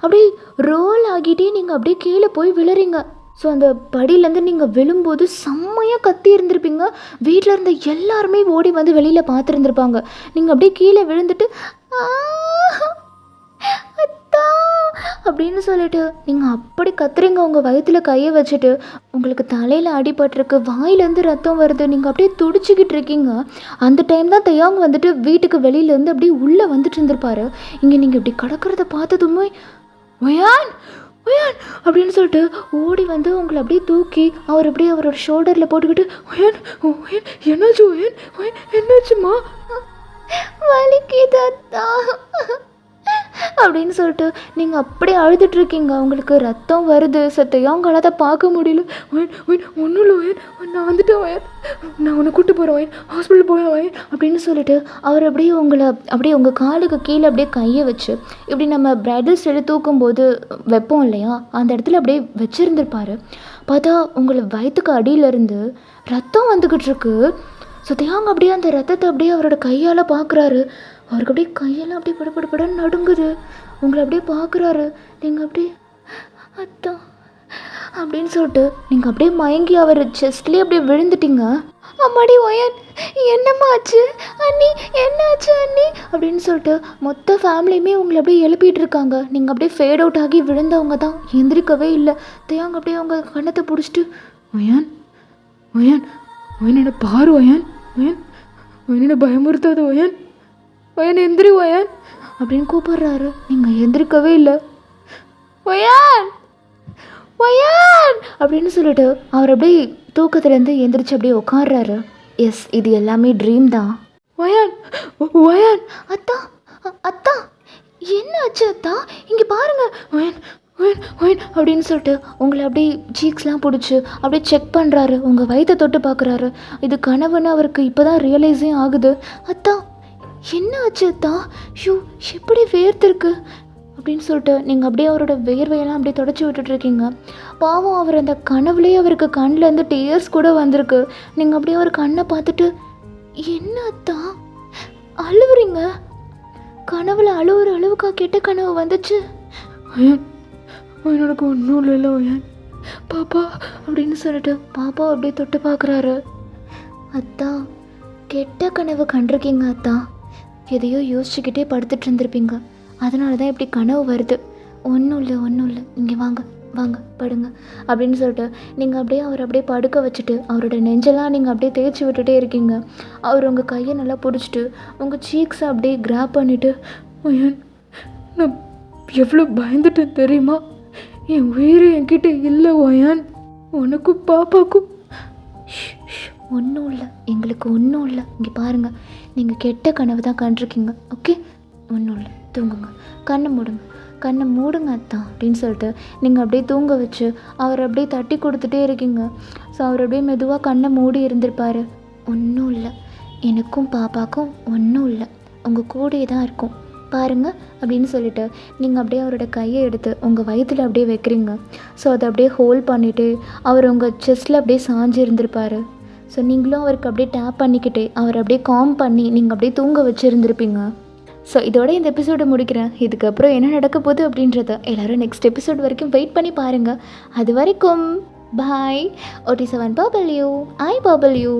அப்படியே ரோல் ஆகிட்டே நீங்கள் அப்படியே கீழே போய் விழுறீங்க. ஸோ அந்த படியிலேருந்து நீங்கள் விழும்போது செம்மையாக கத்தி இருந்திருப்பீங்க. வீட்டில் இருந்த எல்லாருமே ஓடி வந்து வெளியில் பார்த்துருந்துருப்பாங்க. நீங்கள் அப்படியே கீழே விழுந்துட்டு அத்தா அப்படின்னு சொல்லிட்டு நீங்கள் அப்படி கத்துறீங்க. உங்கள் வயிற்றில் கையை வச்சுட்டு உங்களுக்கு தலையில் அடிபட்டிருக்கு, வாயிலேருந்து ரத்தம் வருது, நீங்கள் அப்படியே துடிச்சிக்கிட்டு இருக்கீங்க. அந்த டைம் தான் தேயாங் வந்துட்டு வீட்டுக்கு வெளியிலேருந்து அப்படியே உள்ளே வந்துட்டு இருந்திருப்பாரு. இங்கே நீங்கள் இப்படி கிடக்கிறத பார்த்ததுமே, ஒயான் ஒயான் அப்படின்னு சொல்லிட்டு ஓடி வந்து உங்களை அப்படியே தூக்கி அவர் அப்படியே அவரோட ஷோல்டரில் போட்டுக்கிட்டு ஒயான் ஒயான் என்னாச்சு ஒயான் ஒயான் என்னாச்சுமா வலிக்குதா அப்படின்னு சொல்லிட்டு நீங்கள் அப்படியே அழுதுட்ருக்கீங்க. உங்களுக்கு ரத்தம் வருது. சத்தையும் கலத்தை பார்க்க முடியல. ஒயன் ஒயன் ஒன்றும் இல்லை ஒயன், நான் வந்துட்டேன் ஒயன், நான் உன்னை கூப்பிட்டு போகிறேன் ஒயன், ஹாஸ்பிட்டல் போகிறேன் ஒயன் அப்படின்னு சொல்லிட்டு அவர் அப்படியே உங்களை அப்படியே உங்கள் காலுக்கு கீழே அப்படியே கையை வச்சு இப்படி நம்ம பிரைடல் ஸ்டைலில் தூக்கும்போது வைப்போம் இல்லையா, அந்த இடத்துல அப்படியே வச்சுருந்துருப்பார். பார்த்தா உங்களை வயிற்றுக்கு அடியிலேருந்து ரத்தம் வந்துக்கிட்டு இருக்கு. சத்தையாங்க அப்படியே அந்த ரத்தத்தை அப்படியே அவரோட கையால் பார்க்குறாரு. அவருக்கு அப்படியே கையெல்லாம் அப்படியே படப்படப்படன்னு நடுங்குது. உங்களை அப்படியே பார்க்குறாரு. நீங்கள் அப்படியே அத்தா அப்படின்னு சொல்லிட்டு நீங்கள் அப்படியே மயங்கி அவர் செஸ்ட்லேயே அப்படியே விழுந்துட்டீங்க. அம்மாடி ஒயன் என்னம்மா ஆச்சு அண்ணி, என்ன ஆச்சு அண்ணி அப்படின்னு சொல்லிட்டு மொத்த ஃபேமிலியுமே உங்களை அப்படியே எழுப்பிட்டு இருக்காங்க. நீங்கள் அப்படியே ஃபேட் அவுட் ஆகி விழுந்தவங்க தான் எந்திரிக்கவே இல்லை. தேயாங்க அப்படியே அவங்க கண்ணத்தை பிடிச்சிட்டு ஒயன் ஒயன் ஒயன் என்ன பாரு ஒயன் ஒயன் ஒயன் என்ன பயமுறுத்தாத ஒயன் ஒயன் எந்திரி ஒயன் அப்படின்னு கூப்பிடுறாரு. நீங்கள் எந்திரிக்கவே இல்லை. ஒயன் ஒயன் அப்படின்னு சொல்லிட்டு அவர் அப்படியே தூக்கத்துலேருந்து எந்திரிச்சு அப்படியே உட்காடுறாரு. எஸ், இது எல்லாமே ட்ரீம் தான். ஒயன் ஒயன் அத்தா அத்தா என்ன ஆச்சு அத்தா, இங்கே பாருங்க ஒயன் ஒயன் ஒயன் அப்படின்னு சொல்லிட்டு உங்களை அப்படியே சீக்ஸ்லாம் பிடிச்சி அப்படியே செக் பண்ணுறாரு. உங்கள் வயிற்றை தொட்டு பார்க்குறாரு. இது கனவுன்னு அவருக்கு இப்போ தான் ரியலைஸே ஆகுது. அத்தா என்ன ஆச்சு அத்தா, ஷூ எப்படி வேர்த்திருக்கு அப்படின்னு சொல்லிட்டு நீங்கள் அப்படியே அவரோட வேர்வையெல்லாம் அப்படியே தொடச்சி விட்டுட்ருக்கீங்க. பாவம் அவர் அந்த கனவுலேயே அவருக்கு கண்ணிலேருந்து டீயர்ஸ் கூட வந்திருக்கு. நீங்கள் அப்படியே அவர் கண்ணை பார்த்துட்டு என்ன அத்தா அழுவுறீங்க, கனவுல அழுவுற அளவுக்கா கெட்ட கனவு வந்துச்சு? எனக்கு ஒன்றும் இல்லை ஒயன் பாப்பா அப்படின்னு சொல்லிட்டு பாப்பா அப்படியே தொட்டு பார்க்குறாரு. அத்தா கெட்ட கனவு கண்டிருக்கீங்க அத்தா, எதையோ யோசிச்சுக்கிட்டே படுத்துட்டு இருந்திருப்பீங்க, அதனால தான் இப்படி கனவு வருது. ஒன்றும் இல்லை இங்கே வாங்க வாங்க படுங்க அப்படின்னு சொல்லிட்டு நீங்கள் அப்படியே அவர் அப்படியே படுக்க வச்சுட்டு அவரோட நெஞ்செல்லாம் நீங்கள் அப்படியே தேய்ச்சி விட்டுட்டே இருக்கீங்க. அவர் உங்கள் கையை நல்லா பிடிச்சிட்டு உங்கள் சீக்ஸை அப்படியே கிராப் பண்ணிவிட்டு ஒயன் நான் எவ்வளோ பயந்துட்டேன் தெரியுமா, என் உயிர் என்கிட்ட இல்லை ஒயன், உனக்கும் பாப்பாக்கும் ஒன்றும் இல்லை, எங்களுக்கு ஒன்றும் இல்லை, இங்கே பாருங்கள் நீங்கள் கெட்ட கனவு தான் கண்டிருக்கீங்க, ஓகே ஒன்றும் இல்லை, தூங்குங்க, கண்ணை மூடுங்க அத்தா அப்படின்னு சொல்லிட்டு நீங்கள் அப்படியே தூங்க வச்சு அவர் அப்படியே தட்டி கொடுத்துட்டே இருக்கீங்க. ஸோ அவர் அப்படியே மெதுவாக கண்ணை மூடி இருந்திருப்பார். ஒன்றும் இல்லை, எனக்கும் பாப்பாக்கும் ஒன்றும் இல்லை, உங்கள் கூடயே தான் இருக்கும் பாருங்கள் அப்படின்னு சொல்லிட்டு நீங்கள் அப்படியே அவரோட கையை எடுத்து உங்கள் வயிற்றில் அப்படியே வைக்கிறீங்க. ஸோ அதை அப்படியே ஹோல்ட் பண்ணிவிட்டு அவர் உங்கள் செஸ்ட்டில் அப்படியே சாஞ்சு இருந்திருப்பார். ஸோ நீங்களும் அவருக்கு அப்படியே டேப் பண்ணிக்கிட்டே அவர் அப்படியே காம் பண்ணி நீங்கள் அப்படியே தூங்க வச்சுருந்துருப்பீங்க. ஸோ இதோட இந்த எபிசோடை முடிக்கிறேன். இதுக்கப்புறம் என்ன நடக்க போகுது அப்படின்றத எல்லோரும் நெக்ஸ்ட் எபிசோட் வரைக்கும் வெயிட் பண்ணி பாருங்கள். அது வரைக்கும் பாய். OT7 purple you, I purple you.